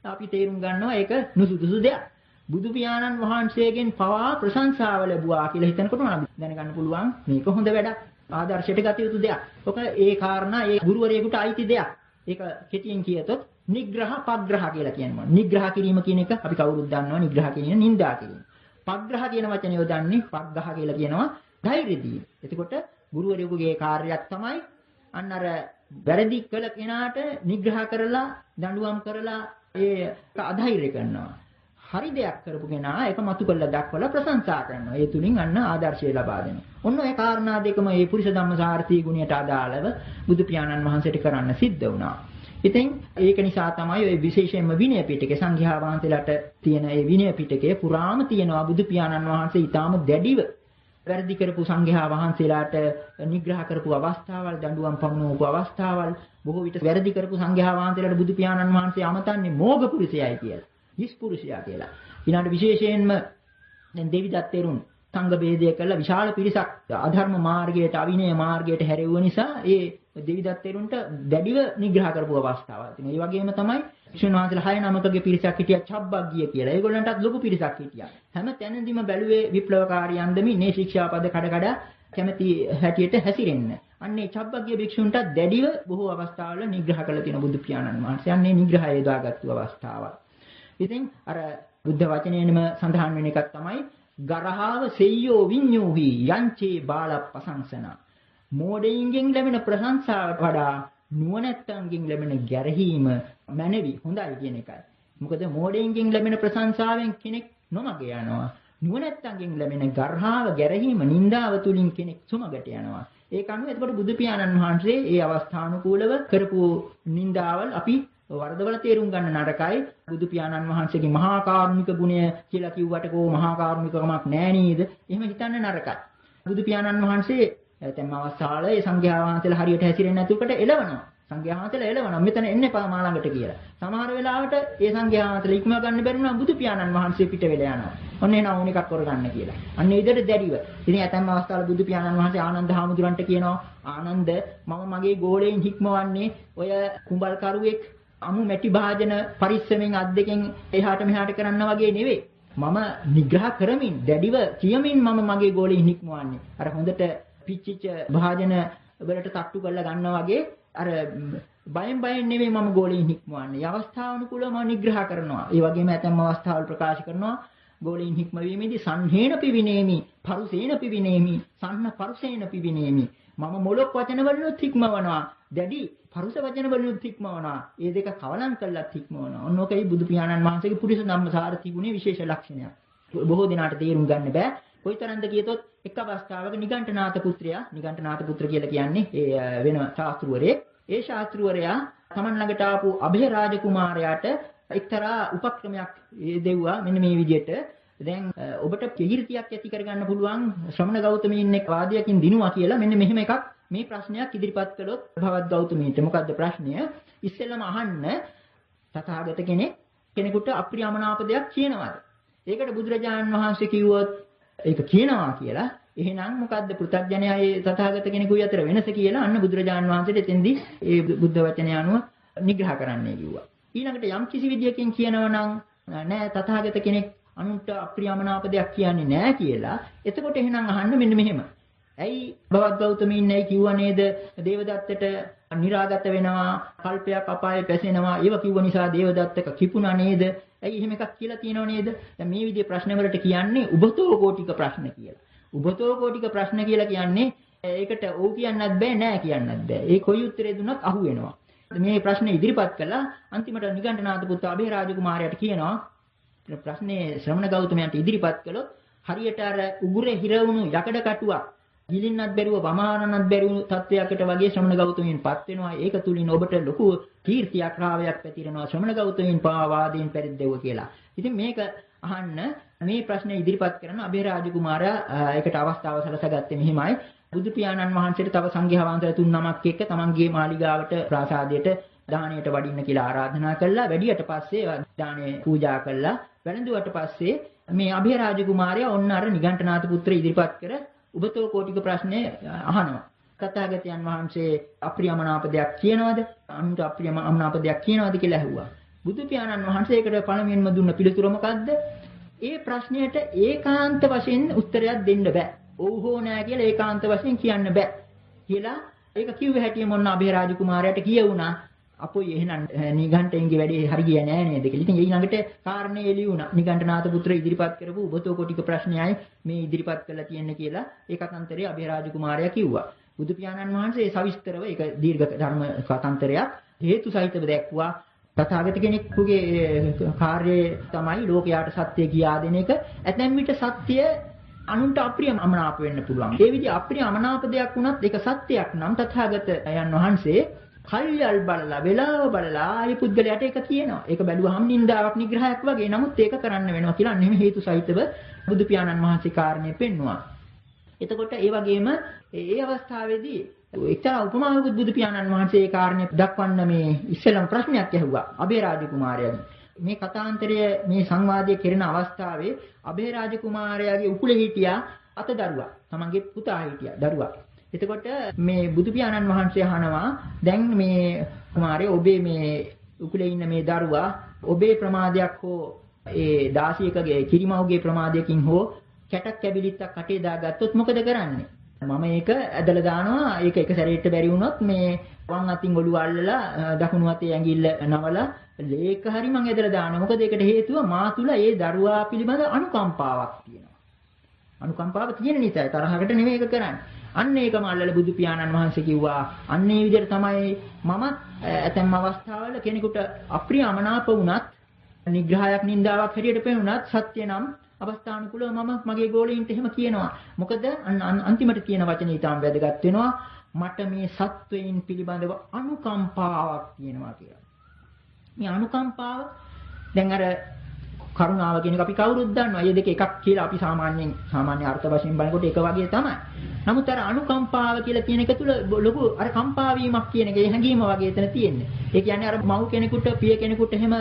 අපි තේරුම් ගන්නවා ඒක නුසුදුසු දෙයක්. බුදු පියාණන් වහන්සේගෙන් පවා ප්‍රශංසාව ලැබුවා කියලා හිතනකොට නම් දැනගන්න පුළුවන් මේක හොඳ වැඩක්. ආදර්ශයට ගත යුතු දෙයක්. ඔක ඒ කාරණා ඒ ගුරුවරයෙකුට අයිති දෙයක්. ඒක කෙටියෙන් කියතොත් නිග්‍රහ පග්‍රහ කියලා කියනවා. නිග්‍රහ කිරීම කියන එක අපි කවුරුත් දන්නවා. නිග්‍රහ කියන නින්දා කිරීම. පග්‍රහ කියන වචනේ යොදන්නේ පග්ගහ කියලා කියනවා ධෛර්ය දීම. එතකොට ගුරුවරයෙකුගේ කාර්යයක් තමයි අන්න අර වැරදි කළ කෙනාට නිග්‍රහ කරලා දඬුවම් කරලා ඒ අධෛර්ය කරනවා. හරි දෙයක් කරපු කෙනා ඒක මතු කළා දක්වලා ප්‍රශංසා කරනවා. ඒ තුලින් අන්න ආදර්ශය ලබා දෙනවා. ඔන්න ඔය කාරණා දෙකම මේ පුරිස ධම්මසාරථී ගුණයට අදාළව බුදු පියාණන් වහන්සේට කරන්න සිද්ධ වුණා. ඉතින් ඒක නිසා තමයි ඔය විශේෂයෙන්ම විනය පිටකේ සංඝයා වහන්සේලාට තියෙන ඒ විනය පිටකේ පුරාම තියෙනවා බුදු පියාණන් වහන්සේ ඊටාම දැඩිව වැරදි කරපු සංඝයා වහන්සේලාට නිග්‍රහ කරපු අවස්ථාවල්, දඬුවම් පමුණුවපු අවස්ථාවල්, බොහෝ විට වැරදි කරපු සංඝයා වහන්සේලාට බුදු පියාණන් වහන්සේ අමතන්නේ මෝඝ පුරුෂයයි කියලා. හිස් පුරුෂයා කියලා. ඊළඟට විශේෂයෙන්ම දැන් දෙවිදත් තෙරුන් සංඝ ભેදය කළා විශාල පිරිසක් අධර්ම මාර්ගයට, අවිනය මාර්ගයට හැරෙව්ව නිසා ඒ දෙවිදත් තෙරුන්ට දැඩිව නිග්‍රහ කරපු අවස්ථාවක් තියෙනවා. ඒ වගේම තමයි වික්ෂුන් වහන්සේලා 6 නමකගේ පිරිසක් හිටියා චබ්බග්ගිය කියලා. ඒගොල්ලන්ටත් ලොකු පිරිසක් හිටියා. හැම තැනදීම බැලුවේ විප්ලවකාරී අන්දමින් මේ ශික්ෂාපද කඩ කැමැති හැටියට හැසිරෙන්න. අන්නේ චබ්බග්ගිය භික්ෂුන්ට දැඩිව බොහෝ අවස්ථාවල නිග්‍රහ කළ තියෙන බුදු පියාණන් වහන්සේ. අන්නේ නිග්‍රහය යොදාගත්තු අවස්ථාවක්. ඉතින් අර බුද්ධ වචනේනම සඳහන් වෙන එකක් තමයි ගරහාව සෙය්‍යෝ විඤ්ඤෝහි යංචේ බාලප්පසංසන. මෝඩයින්ගෙන් ලැබෙන ප්‍රශංසාවට වඩා නුවණැත්තන්ගෙන් ලැබෙන ගැරහීම මැනවි හොඳයි කියන එකයි. මොකද මෝඩයින්ගෙන් ලැබෙන ප්‍රශංසාවෙන් කෙනෙක් නොමග යනවා. නුවණැත්තන්ගෙන් ලැබෙන ගර්හාව ගැරහීම නින්දාව තුලින් කෙනෙක් සුමගට යනවා. ඒක අනුව එතකොට බුදු පියාණන් වහන්සේ ඒ අවස්ථානුකූලව කරපු නින්දාවල් අපි වරදවල තේරුම් ගන්න නරකයි. බුදු පියාණන් වහන්සේගේ මහා කාරුණික ගුණය කියලා කිව්වට කෝ මහා කාරුණිකකමක් නෑ නේද? එහෙම හිතන්න නරකයි. බුදු පියාණන් වහන්සේ තැන් අවස්ථාවල ඒ සංඝයා වහන්සේලා හරියට හැසිරෙන්නේ නැතුවකට එළවනවා. සංඝයා වහන්සේලා එළවනවා. මෙතන එන්න එපා මා ළඟට කියලා. සමහර වෙලාවට ඒ සංඝයා වහන්සේලා ඉක්ම ගන්න බැරි වුණා බුදු පියාණන් වහන්සේ පිට වෙලා යනවා. ඔන්න එන ඕන එකක් කරගන්න කියලා. අන්න ඒ විදිහට දැඩිව. ඉතින් ඇතැම් අවස්ථාවල බුදු පියාණන් වහන්සේ ආනන්ද හාමුදුරන්ට කියනවා ආනන්ද මම මගේ ගෝලයෙන් හික්මවන්නේ ඔය කුඹල් කරුවෙක් අමු මැටි භාජන පරිස්සමෙන් අත් දෙකෙන් එහාට මෙහාට කරන්න වගේ නෙවෙයි. මම නිග්‍රහ කරමින් දැඩිව කියමින් මම මගේ ගෝලයෙන් හික්මවන්නේ. අර හොඳට පිච්චිච්ච භාජන වලට තට්ටු කරලා ගන්නවා වගේ අර බයෙන් නෙවෙයි මම ගෝලයෙන් හික්මවන්නේ. ඒ අවස්ථානුකූලව මම නිග්‍රහ කරනවා. ඒ වගේම ඇතැම් අවස්ථාවල ප්‍රකාශ කරනවා ගෝලයෙන් හික්මවීමේදී සංහේන පිවිනේමි, පරුසේන පිවිනේමි, සන්න පරුසේන පිවිනේමි. මම මොලොක් වචන වලිනුත් හික්මවනවා. දැඩි පරුස වචන වලිනුත් හික්මවනවා. මේ දෙක කවලම් කළත් හික්මවනවා. ඔන්නෝකයි බුදු පියාණන් වහන්සේගේ පුරිස ධම්මසාර තිබුණේ විශේෂ ලක්ෂණයක්. බොහෝ දිනාට තේරුම් ගන්න බෑ. කොයිතරම්ද කියතොත් එක් අවස්ථාවක නිගණ්ඨනාත පුත්‍රයා, නිගණ්ඨනාත පුත්‍ර කියලා කියන්නේ ඒ වෙන ශාස්ත්‍රවරයෙක්. ඒ ශාස්ත්‍රවරයා තමන් ළඟට ආපු અભය රාජකුමාරයාට එක්තරා උපක්‍රමයක් දෙවුවා. මෙන්න මේ විදිහට දැන් ඔබට කීර්තියක් ඇති කරගන්න පුළුවන් ශ්‍රමණ ගෞතමීන් එක් වාදයකින් දිනුවා කියලා මෙන්න මෙහෙම එකක් මේ ප්‍රශ්නයක් ඉදිරිපත් කළොත් භවත් ගෞතමීන්ට මොකද්ද ප්‍රශ්නය? ඉස්සෙල්ලම අහන්න තථාගත කෙනෙකුට අප්‍රියමනාප දෙයක් කියනවාද? ඒකට බුදුරජාණන් වහන්සේ කිව්වොත් ඒක කියනවා කියලා. එහෙනම් මොකද්ද පෘථග්ජනයයි තථාගත කෙනෙකුයි අතර වෙනස කියලා අන්න බුදුරජාණන් වහන්සේට එතෙන්දී ඒ බුද්ධ වචනය අනුව නිග්‍රහ කරන්නයි කිව්වා. ඊළඟට යම් කිසි විදියකින් කියනවා නම් නෑ තථාගත කෙනෙක් අනුන්ට අප්‍රියමනාප දෙයක් කියන්නේ නෑ කියලා. එතකොට එහෙනම් අහන්න මෙන්න මෙහෙම. ඇයි භවත් ගෞතමීන් ඇයි කිව්වා නේද දේවදත්තට නිරාගත වෙනවා කල්පයක් අපායේ පැසෙනවා ඒව කිව්ව නිසා දේවදත්තක කිපුණා නේද? ඇයි එහෙම එකක් කියලා තියෙනව නේද? දැන් මේ විදිහේ ප්‍රශ්න වලට කියන්නේ උබතෝ කෝටික ප්‍රශ්න කියලා. උබතෝ කෝටික ප්‍රශ්න කියලා කියන්නේ ඒකට ඔව් කියන්නත් බෑ නෑ කියන්නත් බෑ. ඒ කොයි උත්තරේ දුන්නත් අහු වෙනවා. මේ ප්‍රශ්නේ ඉදිරිපත් කළා අන්තිමට නිගණ්ඨනාථ පුත් අභය රාජකුමාරයාට කියනවා ප්‍රශ්නේ ශ්‍රමණ ගෞතමයන්ට ඉදිරිපත් කළොත් හරියට අර උගුරේ හිර වුණු යකඩ කටුවක් ගිලින්නත් බැරුව වමාරන්නත් බැරි තත්වයකට වගේ ශ්‍රමණ ගෞතමයන්පත් වෙනවා. ඒක තුලින් ඔබට ලොකු කීර්තියක් රාවයක් පැතිරෙනවා ශ්‍රමණ ගෞතමයන් පාවාදීන් පරිද්දව කියලා. ඉතින් මේක අහන්න මේ ප්‍රශ්නේ ඉදිරිපත් කරන අභය රාජකුමාරයා ඒකට අවස්ථාව සලසගත්තේ මෙහිමයි. බුදු පියාණන් වහන්සේට තව සංඝයා වහන්සේලා 3 නමක් එක්ක තමන්ගේ මාලිගාවට ප්‍රාසාදයට දාණයට වඩින්න කියලා ආරාධනා කළා. වැඩියට පස්සේ දාණය පූජා කළා. වැළඳුවට පස්සේ මේ අභය රාජකුමාරයා ඔන්න අර නිගණ්ඨනාථ පුත්‍ර ඉදිරිපත් කර උබතෝ කෝටික ප්‍රශ්නේ අහනවා. තථාගතයන් වහන්සේ අප්‍රියමනාප දෙයක් කියනවද? අනුන්ට අප්‍රියමනාප දෙයක් කියනවද කියලා ඇහුවා. බුදු පියාණන් වහන්සේ ඒකට පළමුවෙන්ම දුන්න පිළිතුර මොකද්ද? ඒ ප්‍රශ්නයට ඒකාන්ත වශයෙන් උත්තරයක් දෙන්න බෑ. ඔව් හෝ නෑ කියලා ඒකාන්ත වශයෙන් කියන්න බෑ. කියලා ඒක කිව්ව හැටිම මොන්න අභය රාජකුමාරයාට කියවුණා. අපොයි එහෙනම් නිගණ්ඨයන්ගේ වැඩේ හරි ගියේ නෑ නේද කියලා. ඉතින් ඊළඟට කාරණේ එළියුණා. නිගණ්ඨනාථ පුත්‍ර ඉදිරිපත් කරපු උබතෝ කොටික ප්‍රශ්නයයි මේ ඉදිරිපත් කරලා තියෙන්නේ කියලා ඒ කතන්තරේ අභය රාජකුමාරයා කිව්වා. බුදු පියාණන් වහන්සේ සවිස්තරව ඒක දීර්ඝ ධර්ම කතන්තරයක් හේතු සහිතව දැක්වුවා. තථාගත කෙනෙකුගේ කාර්යය තමයි ලෝකයාට සත්‍ය කියා දෙන එක. ඇතැම් විට සත්‍ය අනුන්ට අප්‍රියමනාප වෙන්න පුළුවන්. ඒ විදිහ අප්‍රියමනාප දෙයක් වුණත් ඒක සත්‍යයක් නම් තථාගතයන් වහන්සේ කල්යල් බලලා වෙලාව බලලා ආයේ පුද්ගලයාට ඒක කියනවා. ඒක බැලුවහම නින්දාවක් නිග්‍රහයක් වගේ. නමුත් ඒක කරන්න වෙනවා කියලා අන්න එහෙම හේතු සහිතව බුදු පියාණන් වහන්සේ කාරණේ පෙන්වුවා. එතකොට ඒ වගේම ඒ අවස්ථාවේදී එක්තරා උපමාවකුත් බුදු පියාණන් වහන්සේ ඒ කාරණේ දක්වන්න මේ ඉස්සෙල්ලම ප්‍රශ්නයක් ඇහුවා අභය රාජකුමාරයාගෙන්. මේ කතාන්තරය මේ සංවාදයේ කෙරෙන අවස්ථාවේ අභය රාජකුමාරයාගේ උකුලේ හිටියා අතදරුවා. තමන්ගේ පුතා හිටියා දරුවා. එතකොට මේ බුදු පියාණන් වහන්සේ අහනවා දැන් මේ කුමාරය ඔබේ මේ උකුලේ ඉන්න මේ දරුවා ඔබේ ප්‍රමාදයක් හෝ ඒ දාසියකගේ කිරිමව්ගේ ප්‍රමාදයකින් හෝ කැටක් කැබිලිත්තක් කටේ දාගත්තොත් මොකද කරන්නේ? මම ඒක ඇදලා දානවා. ඒක එක සැරේට බැරි වුණොත් මේ වම් අතින් ඔළුව අල්ලලා දකුණු අතේ ඇඟිල්ල නවලා ලේක හරි මම ඇදලා දානවා. මොකද ඒකට හේතුව මා තුල ඒ දරුවා පිළිබඳ අනුකම්පාවක් තියෙනවා. අනුකම්පාව තියෙන නිසා තරහකට නෙමෙයි ඒක කරන්නේ. අන්න ඒකම අල්ලලා බුදු පියාණන් වහන්සේ කිව්වා අන්න ඒ විදිහට තමයි මම ඇතැම් අවස්ථාවල කෙනෙකුට අප්‍රියමනාප වුණත් නිග්‍රහයක් නින්දාවක් හැටියට පෙනුනත් සත්‍ය නම් අවස්ථානුකූලව මම මගේ ගෝලීන්ට එහෙම කියනවා. මොකද අන්තිමට කියන වචනේ ඊටම වැදගත් වෙනවා. මට මේ සත්වයින් පිළිබඳව අනුකම්පාවක් තියෙනවා කියලා. මේ අනුකම්පාව දැන් අර කරුණාව කියන එක අපි කවුරුත් දන්නවා. මේ දෙක එකක් කියලා අපි සාමාන්‍ය අර්ථ වශයෙන් බලනකොට එක වගේ තමයි. නමුත් අර අනුකම්පාව කියලා කියන එක තුල ලොකු අර කම්පා වීමක් කියන එකේ හැඟීම වගේ එතන තියෙන්නේ. ඒ කියන්නේ අර මව් කෙනෙකුට පිය කෙනෙකුට එහෙම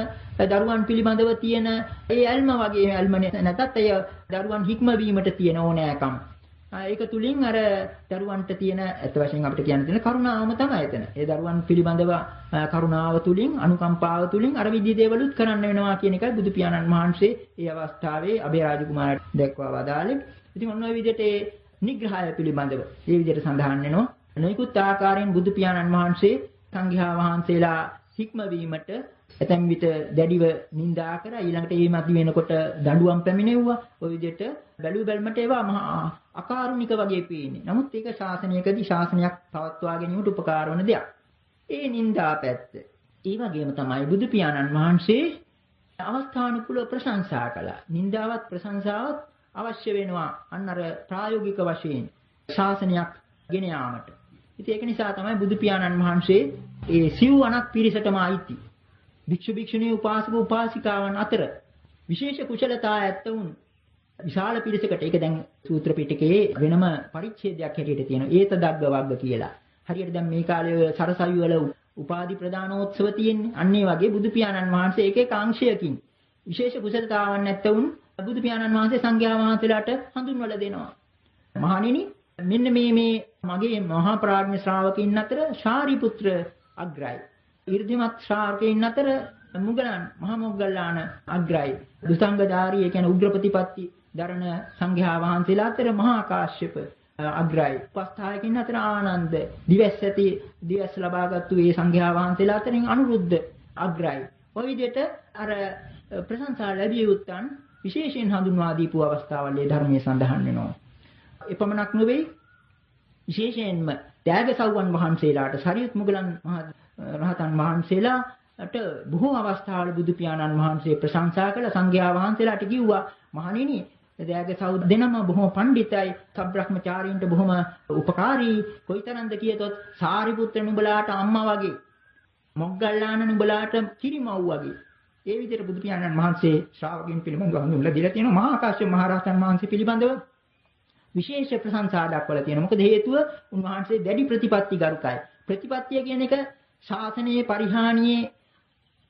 දරුවන් පිළිබඳව තියෙන ඒ ඇල්ම වගේ ඇල්ම නැතත් ඒ දරුවන් හික්ම වීමට තියෙන ඕනෑකම. ඒක තුලින් අර දරුවන්ට තියෙන අත වශයෙන් අපිට කියන්න තියෙන කරුණාවම තමයි එතන. ඒ දරුවන් පිළිබඳව කරුණාව තුලින් අනුකම්පාව තුලින් අර විදිහේ දේවලුත් කරන්න වෙනවා කියන එකයි බුදු පියාණන් වහන්සේ ඒ අවස්ථාවේ අභය රාජකුමාරට දැක්වා වදාළේ. ඉතින් ඔන්න ඔය විදිහට නිග්‍රහය පිළිබඳව මේ විදිහට සඳහන් වෙනවා. නොයෙකුත් ආකාරයෙන් බුදු පියාණන් වහන්සේ සංඝයා වහන්සේලා හික්මවීමට ඇතැම් විට දැඩිව නිඳා කරා ඊළඟට ඒ මත වෙනකොට දඬුවම් පැමිණෙව්වා. ඔය විදිහට බැලුවල්මට ඒවා මහා අකාරුණික වගේ පේන්නේ. නමුත් ඒක ශාසනයකදී ශාසනයක් පවත්වා ගැනීමට උපකාර වන දෙයක්. ඒ නිඳා පැත්ත. ඒ වගේම තමයි බුදු පියාණන් වහන්සේ අවස්ථානුකූලව ප්‍රශංසා කළා. නිඳාවත් ප්‍රශංසාවත් අවශ්‍ය වෙනවා අන්න අර ප්‍රායෝගික වශයෙන් ශාසනයක් ගෙන යාමට. ඉතින් ඒක නිසා තමයි බුදු පියාණන් වහන්සේ ඒ සිව්වණක් පිරිසටම අයිති. භික්ෂු භික්ෂුණී උපාසක උපාසිකාවන් අතර විශේෂ කුසලතා ඇත්තවුන් විශාල පිරිසකට ඒක දැන් සූත්‍ර පිටකයේ වෙනම පරිච්ඡේදයක් හැටියට තියෙනවා. ඒතදග්ග වග්ග කියලා. හරියට දැන් මේ කාලේ සරසවි වල උපාධි ප්‍රදානෝත්සව තියෙන්නේ. අන්න ඒ වගේ බුදු පියාණන් වහන්සේ එක එක අංශයකින් විශේෂ කුසලතාවන් නැත්තවුන් බුදු පියාණන් වහන්සේ සංඝයා වහන්සේලාට හඳුන්වලා දෙනවා. මහණෙනි මෙන්න මේ මගේ මහා ප්‍රඥා ශ්‍රාවකින් අතර ශාරිපුත්‍ර අග්‍රයි. ඊර්ධිමත් ශ්‍රාවකයන් අතර මුගලන් මහා මොග්ගල්ලාන අග්‍රයි. දුසංගධාරී ඒ කියන්නේ උග්‍ර ප්‍රතිපatti දරණ සංඝයා වහන්සේලා අතර මහා කාශ්‍යප අග්‍රයි. උපස්ථායකින් අතර ආනන්ද දිවස් ලබාගත්තු ඒ සංඝයා වහන්සේලා අතරින් අනුරුද්ධ අග්‍රයි. ඔය විදිහට අර ප්‍රශංසා ලැබිය යුත්තන් විශේෂයෙන් හඳුන්වා දීපු අවස්ථාවල් ඒ ධර්මයේ සඳහන් වෙනවා. එපමණක් නෙවෙයි විශේෂයෙන්ම ත්‍යාගසව්වන් වහන්සේලාට සරියුත් මුගලන් මහ රහතන් වහන්සේලාට බොහෝ අවස්ථාවල බුදු පියාණන් වහන්සේ ප්‍රශංසා කළ සංඝයා වහන්සේලාට කිව්වා මහණෙනි ත්‍යාගසව් දෙනම බොහොම පඬිතයි සබ්‍රහ්මචාරීන්ට බොහොම උපකාරී කොයිතරම්ද කියතොත් සාරිපුත්‍ර නුඹලාට අම්මා වගේ මොග්ගල්ලාන නුඹලාට කිරිමව් වගේ ඒ විදිහට බුදු පියාණන් වහන්සේ ශ්‍රාවකයන් පිළිබඳව හඳුන්වලා දීලා තියෙනවා. මහා කාශ්‍යප මහ රහතන් වහන්සේ පිළිබඳව විශේෂ ප්‍රශංසා දක්වලා තියෙනවා. මොකද හේතුව උන්වහන්සේ දැඩි ප්‍රතිපත්ති ගරුකයි. ප්‍රතිපත්තිය කියන එක ශාසනයේ පරිහානියේ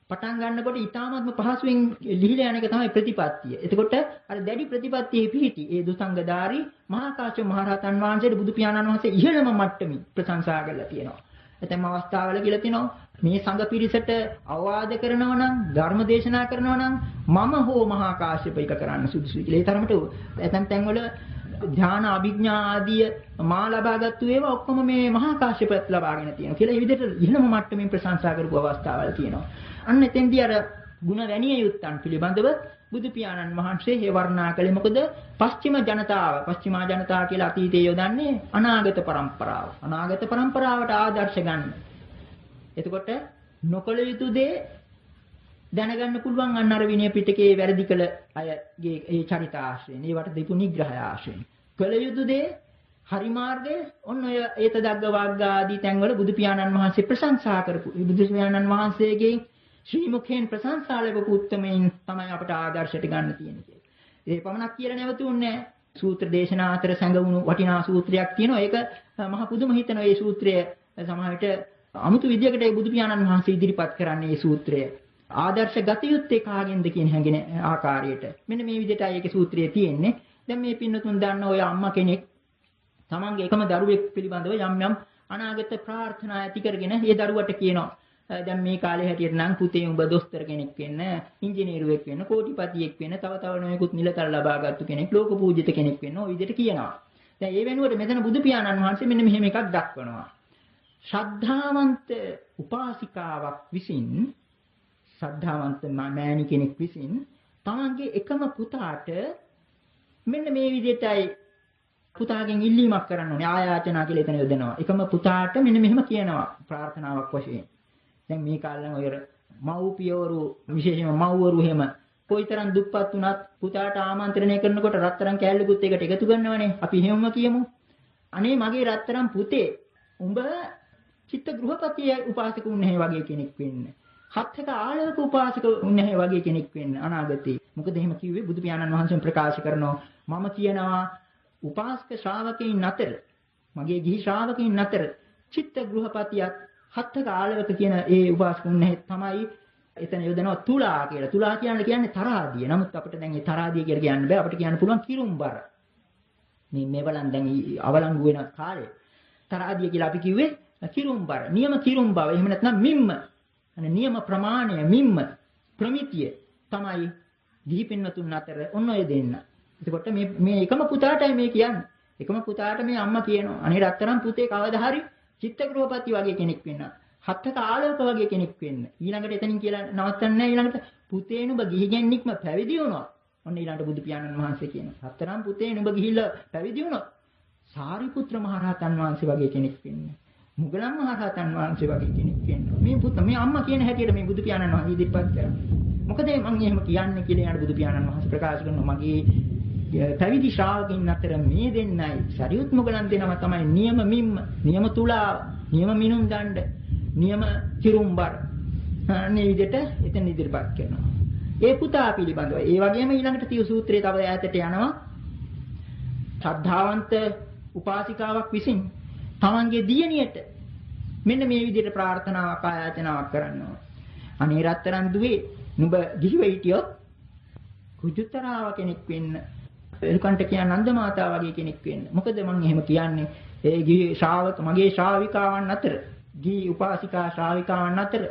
පටන් ගන්නකොට ඊටාත්ම පහසුවෙන් ලිහිලා යන එක තමයි ප්‍රතිපත්තිය. එතකොට අර දැඩි ප්‍රතිපත්තියේ පිහිටි ඒ දුසංගධාරී මහා කාශ්‍යප මහ රහතන් වහන්සේට බුදු පියාණන් වහන්සේ ඉහළම මට්ටමින් ප්‍රශංසා කරලා තියෙනවා. එතෙම අවස්ථාවල කියලා තියෙනවා මේ සංඝ පිරිසට අවවාද කරනවා නම් ධර්ම දේශනා කරනවා නම් මම හෝ මහා කාශ්‍යප එක කරන්න සුදුසුයි කියලා. ඒ තරමට ඇතැම් තැන්වල ධ්‍යාන අභිඥා ආදී මා ලබාගත්තු ඒවා ඔක්කොම මේ මහා කාශ්‍යපත් ලබාගෙන තියෙනවා කියලා. මේ විදිහට ඉහළම මට්ටමින් ප්‍රශංසා කරපු අවස්ථාවල් තියෙනවා. අන්න එතෙන්දී අර ಗುಣ වැණිය යුත්තන් පිළිබඳව බුදු පියාණන් වහන්සේ හේ වර්ණනා කළේ මොකද? පස්චිමා ජනතාව කියලා අතීතයේ යොදන්නේ අනාගත પરම්පරාව. අනාගත પરම්පරාවට ආදර්ශ ගන්න. එතකොට නොකල යුතු දේ දැනගන්න පුළුවන් අන්න අර විනය පිටකයේ වැරදි කළ අයගේ ඒ චරිත ආශ්‍රයෙන්. ඒවට දීපු නිග්‍රහය ආශ්‍රයෙන්. කල යුතු දේ හරි මාර්ගයේ ඔන්න ඔය ඒතදග්ග වග්ග ආදී තැන්වල බුදු පියාණන් වහන්සේ ප්‍රශංසා කරපු. ඒ බුදු පියාණන් වහන්සේගේ ශ්‍රී මුඛයෙන් ප්‍රශංසා ලැබපු උත්තමයින් තමයි අපට ආදර්ශයට ගන්න තියෙන්නේ. ඒ පමණක් කියලා නැවතුන්නේ නැහැ. සූත්‍ර දේශනා අතර සැඟවුණු වටිනා සූත්‍රයක් තියෙනවා. ඒක මහ පුදුම හිතන මේ සූත්‍රය සමහරවිට අමුතු විදියකට ඒ බුදු පියාණන් වහන්සේ ඉදිරිපත් කරන්නේ මේ සූත්‍රය. ආදර්ශ ගත යුත්තේ කාගෙන්ද කියන හැඟෙන ආකාරයට. මෙන්න මේ විදිහටයි ඒකේ සූත්‍රයේ තියෙන්නේ. දැන් මේ පින්නතුන් දන්න ඔය අම්මා කෙනෙක් තමන්ගේ එකම දරුවෙක් පිළිබඳව යම් අනාගත ප්‍රාර්ථනා ඇති කරගෙන ඒ දරුවට කියනවා දැන් මේ කාලේ හැටියට නම් පුතේ උඹ දොස්තර කෙනෙක් වෙන්න, ඉංජිනේරුවෙක් වෙන්න, කෝටිපතියෙක් වෙන්න, තව නොයෙකුත් නිලතල ලබාගත්තු කෙනෙක්, ලෝක පූජිත කෙනෙක් වෙන්න ඔය විදිහට කියනවා. දැන් ඒ වෙනුවට මෙතන බුදු පියාණන් වහන්සේ මෙන්න මෙහෙම එකක් දක්වනවා. ශ්‍රද්ධාවන්ත උපාසිකාවක් විසින් ශ්‍රද්ධාවන්ත මෑණි කෙනෙක් විසින් තමන්ගේ එකම පුතාට මෙන්න මේ විදිහටයි පුතාගෙන් ඉල්ලීමක් කරන්න ඕනේ. ආයාචනා කියලා එතන යොදනවා. එකම පුතාට මෙන්න මෙහෙම කියනවා ප්‍රාර්ථනාවක් වශයෙන්. දැන් මේ කාලේ ඔය මව්පියවරු විශේෂයෙන්ම මව්වරු එහෙම කොයිතරම් දුප්පත් වුණත් පුතාට ආමන්ත්‍රණය කරනකොට රත්තරන් කෑල්ලකුත් එකට එකතු කරනවනේ. අපි එහෙමම කියමු. අනේ මගේ රත්තරන් පුතේ උඹ චිත්ත ගෘහපතිය උපාසක වුන්නේ වගේ කෙනෙක් වෙන්න. හත්ක ආලවක උපාසක වුන්නේ වගේ කෙනෙක් වෙන්න අනාගතේ. මොකද එහෙම කිව්වේ බුදු පියාණන් වහන්සේ ප්‍රකාශ කරනවා මම කියනවා උපාසක ශ්‍රාවකයන් අතර මගේ ගිහි ශ්‍රාවකයන් අතර චිත්ත ගෘහපතියත් හත්ක ආලවක කියන ඒ උපාසක වුන්නේ තමයි එතන යොදනවා තුලා කියලා. තුලා කියන්නේ තරාදිය. නමුත් අපිට දැන් මේ තරාදිය කියලා කියන්න බෑ. අපිට කියන්න පුළුවන් කිරුම්බර. මේ බලන් දැන් අවලංගු වෙන කාලේ තරාදිය කියලා අපි කිව්වේ කිරුම්බර. නියම කිරුම්බව. එහෙම නැත්නම් මිම්ම. අනේ නියම ප්‍රමාණය මිම්ම ප්‍රමිතිය තමයි ගිහි පින්වතුන් අතර ඔන්න ඔය දෙන්න. එතකොට මේ එකම පුතාටයි මේ කියන්නේ. එකම පුතාට මේ අම්මා කියනවා අනේ රත්තරන් පුතේ කවදා හරි චිත්තග්‍රහපති වගේ කෙනෙක් වෙන්න. හත්ක ආලෝක වගේ කෙනෙක් වෙන්න. ඊළඟට එතනින් කියලා නවත්තන්නේ නැහැ. ඊළඟට පුතේ නුඹ ගිහිගෙන්නික්ම පැවිදි වුණා. ඔන්න ඊළඟට බුදු පියාණන් වහන්සේ කියනවා. හතරම් පුතේ නුඹ ගිහිල්ලා පැවිදි වුණා. සාරිපුත්‍ර මහරහතන් වහන්සේ වගේ කෙනෙක් වෙන්න. මුගලන් මහරහතන් වහන්සේ වගේ කෙනෙක් වෙන්න. මේ අම්මා කියන හැටියට මේ බුදු පියාණන් වහන්සේ ඉදිරිපත් කරා. මොකද මම එහෙම කියන්නේ කියලා යන බුදු පියාණන් වහන්සේ ප්‍රකාශ කරනවා මගේ පැවිදි ශ්‍රාවකින් අතර මේ දෙන්නයි සරියුත් මුගලන් දෙනම තමයි නියම මිම්ම, නියම තුලා, නියම මිනුම් දණ්ඩ, නියම චිරුම්බර. මේ විදිහට එතන ඉදිරිපත් කරනවා. ඒ පුතා පිළිබඳව. ඒ වගේම ඊළඟට තිය සූත්‍රයේ තව ඈතට යනවා. ශ්‍රද්ධාවන්ත උපාසිකාවක් විසින් තමන්ගේ දියණියට මෙන්න මේ විදිහට ප්‍රාර්ථනාවක් ආයාචනාවක් කරනවා. අනේ රත්තරන් දුවේ නුඹ ගිහිව හිටියොත් කුජුතරාව කෙනෙක් වෙන්න. එලකන්ට කියන නන්ද මාතාව වගේ කෙනෙක් වෙන්න. මොකද මම එහෙම කියන්නේ ඒ ගිහි ශ්‍රාවක මගේ ශ්‍රාවිකාවන් අතර, ගිහි උපාසිකා ශ්‍රාවිකාවන් අතර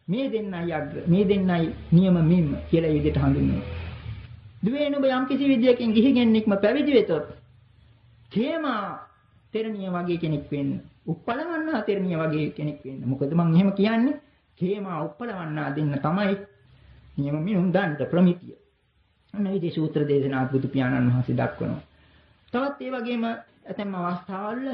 මේ දෙන්නයි අග්‍ර, මේ දෙන්නයි නියම මිම්ම කියලා විදිහට හඳුන්වනවා. දුවේ නුඹ යම් කිසි විදියකින් ගිහිගෙන්නික්ම පැවිදි වෙතොත් කේමා තෙරණිය වගේ කෙනෙක් වෙන්න. උප්පලවන්නා තෙරණිය වගේ කෙනෙක් වෙන්න. මොකද මම එහෙම කියන්නේ කේමා උප්පලවන්නා දෙන්න තමයි නියම මිනුම් දණ්ඩ ප්‍රමිතිය. මේ විදිහේ සූත්‍ර දේශනා බුදු පියාණන් වහන්සේ දක්වනවා. තවත් ඒ වගේම ඇතැම් අවස්ථාවල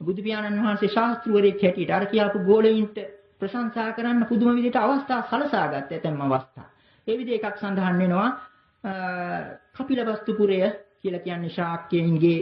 බුදු පියාණන් වහන්සේ ශාස්ත්‍රවරයෙක් හැටියට අර කියාපු ගෝලයින්ට ප්‍රශංසා කරන්න පුදුම විදිහට අවස්ථා සලසා ගත්ත ඇතැම් අවස්ථා. ඒ විදිහ එකක් සඳහන් වෙනවා කපිලවස්තුපුරය කියලා කියන්නේ ශාක්‍යයන්ගේ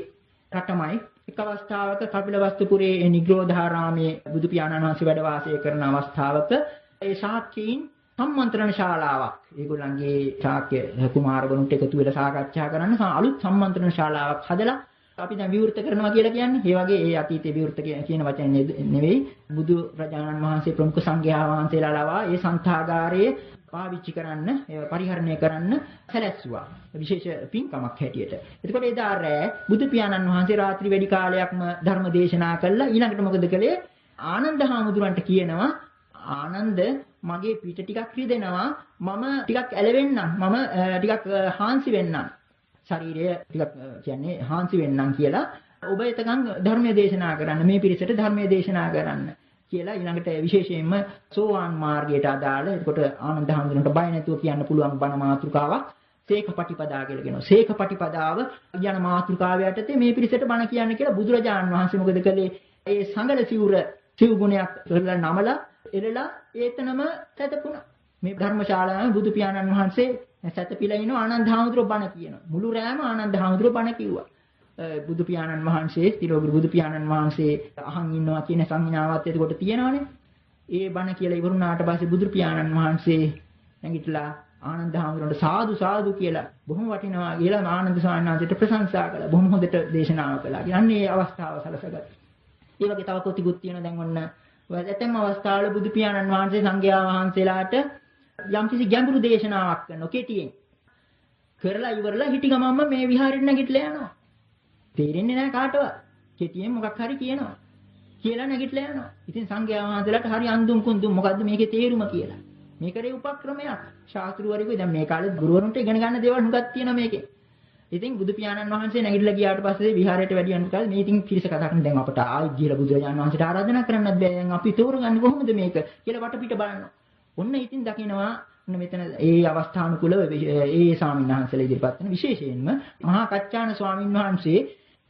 රටමයි. එක් අවස්ථාවක කපිලවස්තුපුරයේ නිග්‍රෝධාරාමයේ බුදු පියාණන් වහන්සේ වැඩ වාසය කරන අවස්ථාවක ඒ ශාක්‍යයන් සම්මන්ත්‍රණ ශාලාවක් ඒගොල්ලන්ගේ ශාක්‍ය කුමාරවරුන්ට එකතු වෙලා සාකච්ඡා කරන්න අලුත් සම්මන්ත්‍රණ ශාලාවක් හදලා අපි දැන් විවෘත කරනවා කියලා කියන්නේ. ඒ වගේ ඒ අතීතයේ විවෘත කියන වචනේ නෙවෙයි. බුදු රජාණන් වහන්සේ ප්‍රමුඛ සංඝයා වහන්සේලා ලවා ඒ සංඝාගාරයේ පාවිච්චි කරන්න, ඒව පරිහරණය කරන්න සැලැස්සුවා. විශේෂ පින්කමක් හැටියට. එතකොට එදා රෑ බුදු පියාණන් වහන්සේ රාත්‍රී වැඩි කාලයක්ම ධර්ම දේශනා කළා. ඊළඟට මොකද කළේ? ආනන්ද හාමුදුරන්ට කියනවා ආනන්ද මගේ පිට ටිකක් රිදෙනවා. මම ටිකක් ඇලවෙන්නම්. මම ටිකක් හාන්සි වෙන්නම්. ශරීරය ටිකක් කියන්නේ හාන්සි වෙන්නම් කියලා ඔබ එතකන් ධර්මයේ දේශනා කරන්න. මේ පිරිසට ධර්මයේ දේශනා කරන්න. කියලා ඊළඟට විශේෂයෙන්ම සෝවාන් මාර්ගයට අදාළ එතකොට ආනන්ද හාමුදුරන්ට බය නැතුව කියන්න පුළුවන් බණ මාතෘකාවක් සේකපටිපදා කියලා කියනවා. සේකපටිපදාව යන මාතෘකාව යටතේ මේ පිරිසට බණ කියන්න කියලා බුදුරජාණන් වහන්සේ මොකද කළේ? ඒ සංගල සිවුර සිව් ගුණයක් කරලා නමලා එරලා ඒතනම සැතපුණා. මේ ධර්මශාලාවේ බුදු පියාණන් වහන්සේ සැතපීලා ඉන ආනන්ද හාමුදුරුවෝ බණ කියනවා. මුළු රෑම ආනන්ද හාමුදුරුවෝ බණ කිව්වා. බුදු පියාණන් වහන්සේ තිරෝගුරු බුදු පියාණන් වහන්සේ අහන් ඉන්නවා කියන සංඥාවත් එතකොට තියෙනවානේ. ඒ බණ කියලා ඉවරුණාට පස්සේ බුදු පියාණන් වහන්සේ නැගිටලා ආනන්ද හාමුදුරන්ට සාදු සාදු කියලා බොහොම වටිනවා කියලා ආනන්ද ස්වාමීන් වහන්සේට ප්‍රශංසා කළා. බොහොම හොඳට දේශනාව කළා. කියන්නේ මේ අවස්ථාව සලසගත්තා. ඒ වගේ තව කොටිකුත් තියෙනවා. දැන් ඔන්න ඇතැම් අවස්ථාවල බුදු පියාණන් වහන්සේ සංඝයා වහන්සේලාට යම්කිසි ගැඹුරු දේශනාවක් කරනවා කෙටියෙන්. කරලා ඉවරලා හිටි ගමම්ම මේ විහාරෙට නැගිටලා යනවා. තේරෙන්නේ නැහැ කාටවත්. කෙටියෙන් මොකක් හරි කියනවා. කියලා නැගිටලා යනවා. ඉතින් සංඝයා වහන්සේලාට හරි අඳුම් කුඳුම් මොකද්ද මේකේ තේරුම කියලා. මේකේ උපක්‍රමයක්. ශාස්ත්‍රවරයෙකු දැන් මේ කාලේ ගුරුවරුන්ට ඉගෙන ගන්න දේවල් හුඟක් තියෙනවා මේකේ. ඉතින් බුදු පියාණන් වහන්සේ නැගිටලා ගියාට පස්සේ විහාරයට වැඩි යන කාලේ මේ ඉතින් පිරිස කතා කරන දැන් අපට ආයෙත් ගිහලා බුදුරජාණන් වහන්සේට ආරාධනා කරන්නත් බෑ. දැන් අපි තෝරගන්නේ කොහොමද මේක කියලා වටපිට බලනවා. ඔන්න ඉතින් දකිනවා ඔන්න මෙතන ඒ අවස්ථානුකූලව ඒ ස්වාමීන් වහන්සේලා ඉදිරිපත් කරන විශේෂයෙන්ම මහා කච්චාන ස්වාමීන් වහන්සේ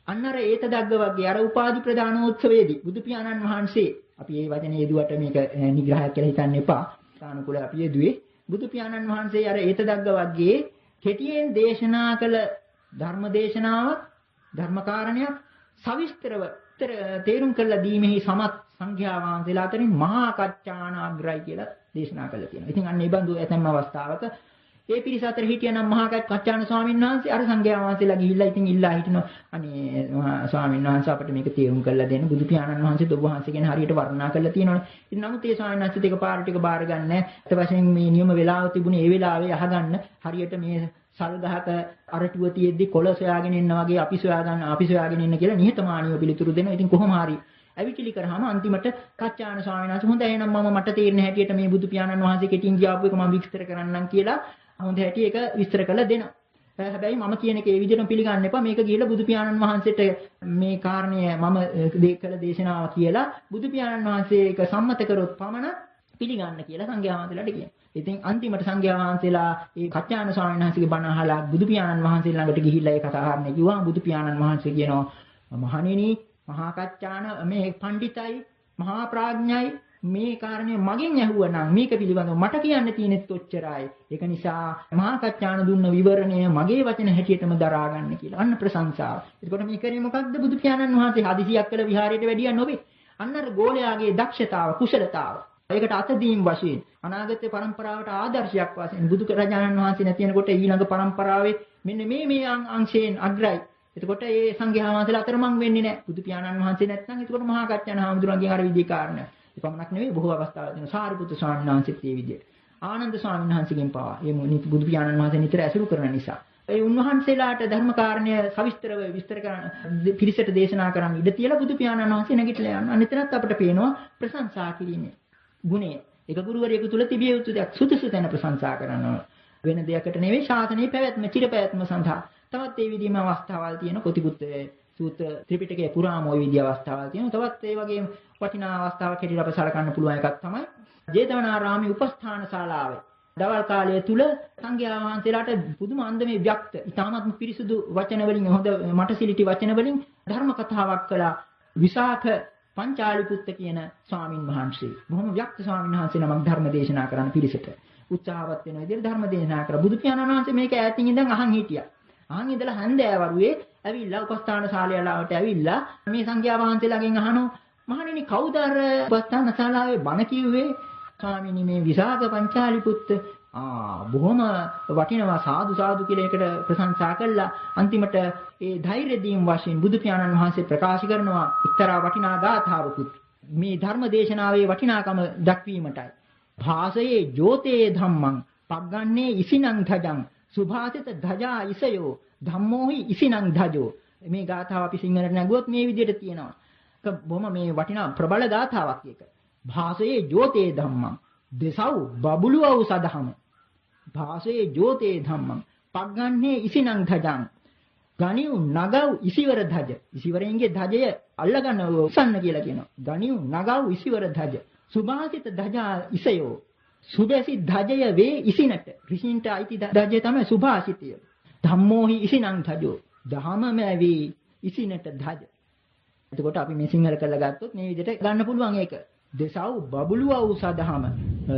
අන්නර ඒතදග්ග වගේ අර උපාධි ප්‍රදානෝත්සවයේදී බුදු පියාණන් වහන්සේ අපි මේ වචනේ යෙදුවට මේක නිග්‍රහයක් කියලා හිතන්න එපා. සානුකූල අපි යෙදුවේ බුදු පියාණන් වහන්සේ අර ඒතදග්ග වගේ කෙටියෙන් දේශනා කළ ධර්ම දේශනාවක් ධර්මකාරණයක් සවිස්තරව තේරුම් කරලා දීමෙහි සමත් සංඝයා වහන්සේලා අතරින් මහා කච්චානාග්‍රයි කියලා දේශනා කළා කියනවා. ඉතින් අන්න ඒ බඳු ඇතැම් අවස්ථාවක ඒ පිරිස අතර හිටියනම් මහා කච්චාන ස්වාමීන් වහන්සේ අර සංඝයා වහන්සේලා ගිහිල්ලා ඉතින් ඉල්ලා හිටිනවා අනේ ස්වාමීන් වහන්සේ අපිට මේක තේරුම් කරලා දෙන්න. බුදු පියාණන් වහන්සේ ඔබ වහන්සේ ගැන හරියට වර්ණනා කරලා තියෙනවනේ. ඉතින් නමුත් ඒ ස්වාමීන් වහන්සේ දෙක පාර ටික බාර ගන්න නැහැ. ඊට පස්සේ මේ නියම වෙලාව තිබුණේ ඒ වෙලාවේ අහගන්න හරියට මේ සල් ගහක අරටුව තියෙද්දි කොළ සොයාගෙන ඉන්න වගේ අපි සොයාගෙන ඉන්න කියලා නිහතමානීව පිළිතුරු දෙනවා. ඉතින් කොහොම හරි ඇවිටිලි කරාම අන්තිමට කච්චාන ස්වාමීන් වහන්සේ හොඳයි එහෙනම් මම මට තේරෙන හැටියට මේ බුදු පියාණන් වහන්සේ කෙටින් කියපු එක මම විස්තර කරන්නම් කියලා හොඳ හැටි ඒක විස්තර කරලා දෙනවා. හැබැයි මම කියන එක ඒ විදිහටම පිළිගන්න එපා. මේක ගිහිල්ලා බුදු පියාණන් වහන්සේට මේ කාරණය මම කළ දේශනාව කියලා බුදු පියාණන් වහන්සේ ඒක සම්මත කරොත් පමණ පිළිගන්න කියලා සංඝයා වහන්සේලාට කියනවා. ඉතින් අන්තිමට සංඝයා වහන්සේලා මේ කච්චායන ස්වාමීන් වහන්සේගේ බණ අහලා බුදු පියාණන් වහන්සේ ළඟට ගිහිල්ලා ඒ කතා කරන්නේ කිව්වා. බුදු පියාණන් වහන්සේ කියනවා මහණෙනි මහා කච්චාන මේ පඬිතයි මහා ප්‍රඥයි මේ කාරණේ මගෙන් ඇහුවනම් මේක පිළිබඳව මට කියන්න තියෙනෙත් ඔච්චරයි. ඒක නිසා මහා කච්චාන දුන්න විවරණය මගේ වචන හැටියටම දරා ගන්න කියලා. අන්න ප්‍රශංසාව. එතකොට මේ කරේ මොකක්ද? බුදු පියාණන් වහන්සේ හදිසියක් කළ විහාරයට වැඩියා නොවේ. අන්න අර ගෝලයාගේ දක්ෂතාව, කුසලතාව. ඒකට අතදීම් වශයෙන් අනාගත පරම්පරාවට ආදර්ශයක් වශයෙන් බුදු රජාණන් වහන්සේ නැති වෙනකොට ඊළඟ පරම්පරාවේ මෙන්න මේ අංශයෙන් අග්‍රයි. එතකොට ඒ සංඝයා වහන්සේලා අතරමං වෙන්නේ නැහැ. බුදු පියාණන් වහන්සේ නැත්නම් එතකොට මහා කච්චාන හාමුදුරන්ගෙන් අර විදිහේ කාරණා. ඒ පමණක් නෙවෙයි බොහෝ අවස්ථාවල දෙන සාරිපුත්‍ර ස්වාමීන් වහන්සේත් මේ විදිහට. ආනන්ද ස්වාමීන් වහන්සේගෙන් පවා මේ බුදු පියාණන් වහන්සේ නිතර ඇසුරු කරන නිසා. ඒ උන්වහන්සේලාට ධර්ම කාරණය සවිස්තරව විස්තර කරන පිරිසට දේශනා කරන්න ඉඩ තියලා බුදු පියාණන් වහන්සේ නැගිටලා යනවා. අනිතරත් අපිට පේනවා ප්‍රශංසා කිරීමේ ගුණය. ඒක ගුරුවරයෙකු තුල තිබිය යුතු දෙයක්. සුදුසු තැන ප්‍රශංසා කරනවා. වෙන දෙයකට නෙවෙයි ශාසනයේ පැවැත්ම, චිරපැවැත්ම සඳහා. තවත් ඒ විදිහම අවස්ථාවල් තියෙනවා. කොටිකුත් සූත්‍ර ත්‍රිපිටකයේ පුරාම ওই විදිහ අවස්ථාවල් තියෙනවා. තවත් ඒ වගේම වටිනා අවස්ථාවක් හැටියට අප සලකන්න පුළුවන් එකක් තමයි ජේතවනාරාමේ උපස්ථාන ශාලාවේ දවල් කාලය තුල සංඝයා වහන්සේලාට පුදුම අන්දමේ ව්‍යක්ත, ඊටාත්ම පිරිසුදු වචන වලින් හොඳ මටසිලිටි වචන වලින් ධර්ම කතාවක් කළා. විසාක පංචාලිපුත්ත කියන ස්වාමින් වහන්සේ. බොහොම ව්‍යක්ත ස්වාමින් වහන්සේ නමක් ධර්ම දේශනා කරන්න පිරිසට උත්සාහවත් වෙන විදිහට ධර්ම දේශනා කරා. බුදු පියාණන් වහන්සේ මේක ඈතින් ඉඳන් අහන් හිටියා. අහන් ඉඳලා හන්දෑවරුවේ ඇවිල්ලා උපස්ථාන ශාලාවට ඇවිල්ලා මේ සංඝයා වහන්සේලාගෙන් අහනවා මහණෙනි කවුද අර උපස්ථාන ශාලාවේ බණ කිව්වේ? ස්වාමීනි මේ විසාක පංචාලිපුත්ත බොහොම වටිනවා සාදු සාදු කියලා එකට ප්‍රශංසා කළා. අන්තිමට ඒ ධෛර්ය දීම් වශයෙන් බුදු පියාණන් වහන්සේ ප්‍රකාශ කරනවා එක්තරා වටිනා ගාථාවකුත් මේ ධර්ම දේශනාවේ වටිනාකම දක්වීමටයි. භාසයේ ජෝතේ ධම්මං පග්ගන්නේ ඉසිනං ධජං සුභාසිත ධජා ඉසයෝ ධම්මෝහි ඉසිනං ධජෝ. මේ ගාථාව අපි සිංහලට නැගුවොත් මේ විදිහට තියෙනවා. ඒක බොහොම මේ වටිනා ප්‍රබල ගාථාවක් එක. භාසයේ ජෝතේ ධම්මං දෙසව් බබළුවව් සදහම භාසයේ ජෝතේ ධම්මං පග්ගන්නේ ඉසිනං ධජං ගණියු නගව් ඉසිවර ධජ. ඉසිවරෙන්ගේ ධජය අල්ලගන්න උසන්න කියලා කියනවා. ගණියු නගව් ඉසිවර ධජ සුභාසිත ධජා ඉසයෝ සුභසි ධජය වේ ඉසිනට. ඍෂින්ට අයිති ධජය තමයි සුභාසිතය. ධම්මෝහි ඉසිනං ධජෝ ධහමම වේ ඉසිනට ධජ. එතකොට අපි මේ සිංහල කරලා ගත්තොත් මේ විදිහට ගන්න පුළුවන් ඒක. දෙසව් බබළුවව් සදහම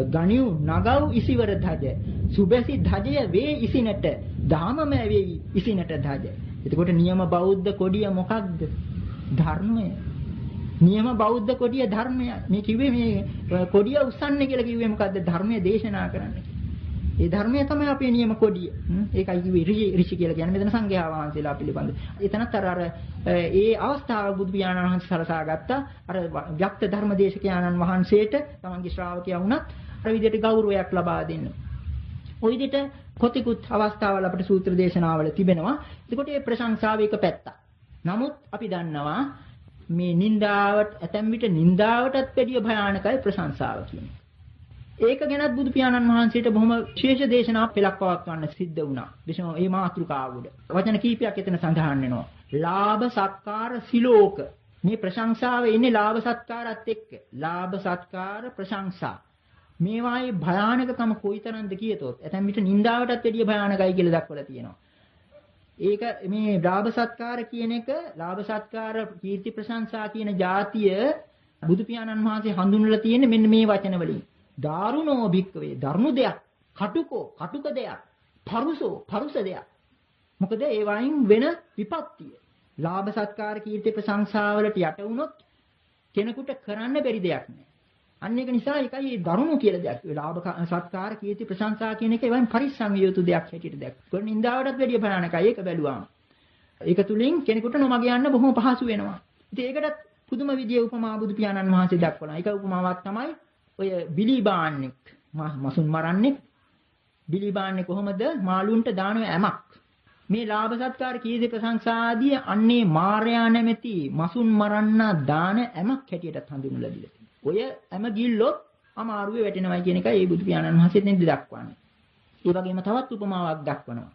ගණියු නගව් ඉසිවර ධජ සුභසි ධජය වේ ඉසිනට ධාමම වේ ඉසිනට ධජ. එතකොට නියම බෞද්ධ කොඩිය මොකක්ද? ධර්මය. නියම බෞද්ධ කොඩිය ධර්මය. මේ කිව්වේ මේ කොඩිය උස්සන්නේ කියලා කිව්වේ මොකද්ද? ධර්මය දේශනා කරන්න. ඒ ධර්මය තමයි අපේ නියම කොඩිය. ඒකයි කිව්වේ ඍෂි කියලා කියන්නේ මෙතන සංඝයා වහන්සේලා පිළිබඳ. එතනත් අර ඒ අවස්ථාව බුදු පියාණන් වහන්සේ සලසා ගත්තා. අර ව්‍යක්ත ධර්මදේශකයන්න් වහන්සේට තමන්ගේ ශ්‍රාවකයා වුණත් අර විදිහට ගෞරවයක් ලබා දෙන්න. ওই විදිහට කොතිකුත් අවස්ථාවල අපිට සූත්‍ර දේශනාවල තිබෙනවා. එතකොට මේ ප්‍රශංසාව එක පැත්තක්. නමුත් අපි දන්නවා මේ නින්දාවට ඇතැම් විට නින්දාවටත් වැඩිය භයානකයි ප්‍රශංසාව කියන්නේ. ඒක ගැනත් බුදු පියාණන් වහන්සේට බොහොම විශේෂ දේශනා පෙළක් පවත්වන්න සිද්ධ වුණා. විශේෂම මේ මාතෘකාව උඩ. වචන කීපයක් එතන සඳහන් වෙනවා. ලාභ සත්කාර සිලෝක. මේ ප්‍රශංසාවේ ඉන්නේ ලාභ සත්කාරත් එක්ක. ලාභ සත්කාර ප්‍රශංසා. මේවායේ භයානකකම කොයිතරම්ද කියතොත් ඇතැම් විට නින්දාවටත් වැඩිය භයානකයි කියලා දක්වලා තියෙනවා. ඒක මේ ලාභ සත්කාර කියන එක ලාභ සත්කාර කීර්ති ප්‍රශංසා කියන જાතිය බුදු පියාණන් වහන්සේ හඳුන්වලා තියෙන්නේ මෙන්න මේ වචන වලින්. දාරුණෝ භික්කවේ දරුණු දෙයක්, කටුක දෙයක්, පරුස දෙයක්. මොකද ඒ වයින් වෙන විපත්තිය. ලාභ සත්කාර කීර්ති ප්‍රශංසාවලට යට වුණොත් කෙනෙකුට කරන්න බැරි දෙයක් නෑ. අන්න ඒක නිසා ඒකයි මේ දරුණු කියලා දෙයක්. ලාභ සත්කාර කීර්ති ප්‍රශංසා කියන එක ඒ වයින් පරිස්සම් විය යුතු දෙයක් හැටියට දැක්ක. ඒක නින්දාවටත් වැඩිය භයානකයි ඒක බැලුවාම. ඒක තුලින් කෙනෙකුට නොමග යන්න බොහොම පහසු වෙනවා. ඉතින් ඒකටත් පුදුම විදියේ උපමා බුදු පියාණන් වහන්සේ දක්වනවා. ඒක උපමාවක් තමයි ඔය බිලිබාන්නෙක් මසුන් මරන්නේ. බිලිබාන්නේ කොහොමද? මාළුන්ට දාන ඇමක්. මේ ලාභ සත්කාර කීර්ති ප්‍රශංසා ආදී අන්නේ මාර්යා නැමැති මසුන් මරන්න දාන ඇමක් හැටියටත් හඳුන්වලා දීලා තියෙනවා. ඔය ඇම ගිල්ලොත් අමාරුවේ වැටෙනවා කියන එකයි මේ බුදු පියාණන් වහන්සේ දෙන්නේ දක්වන්නේ. ඒ වගේම තවත් උපමාවක් දක්වනවා.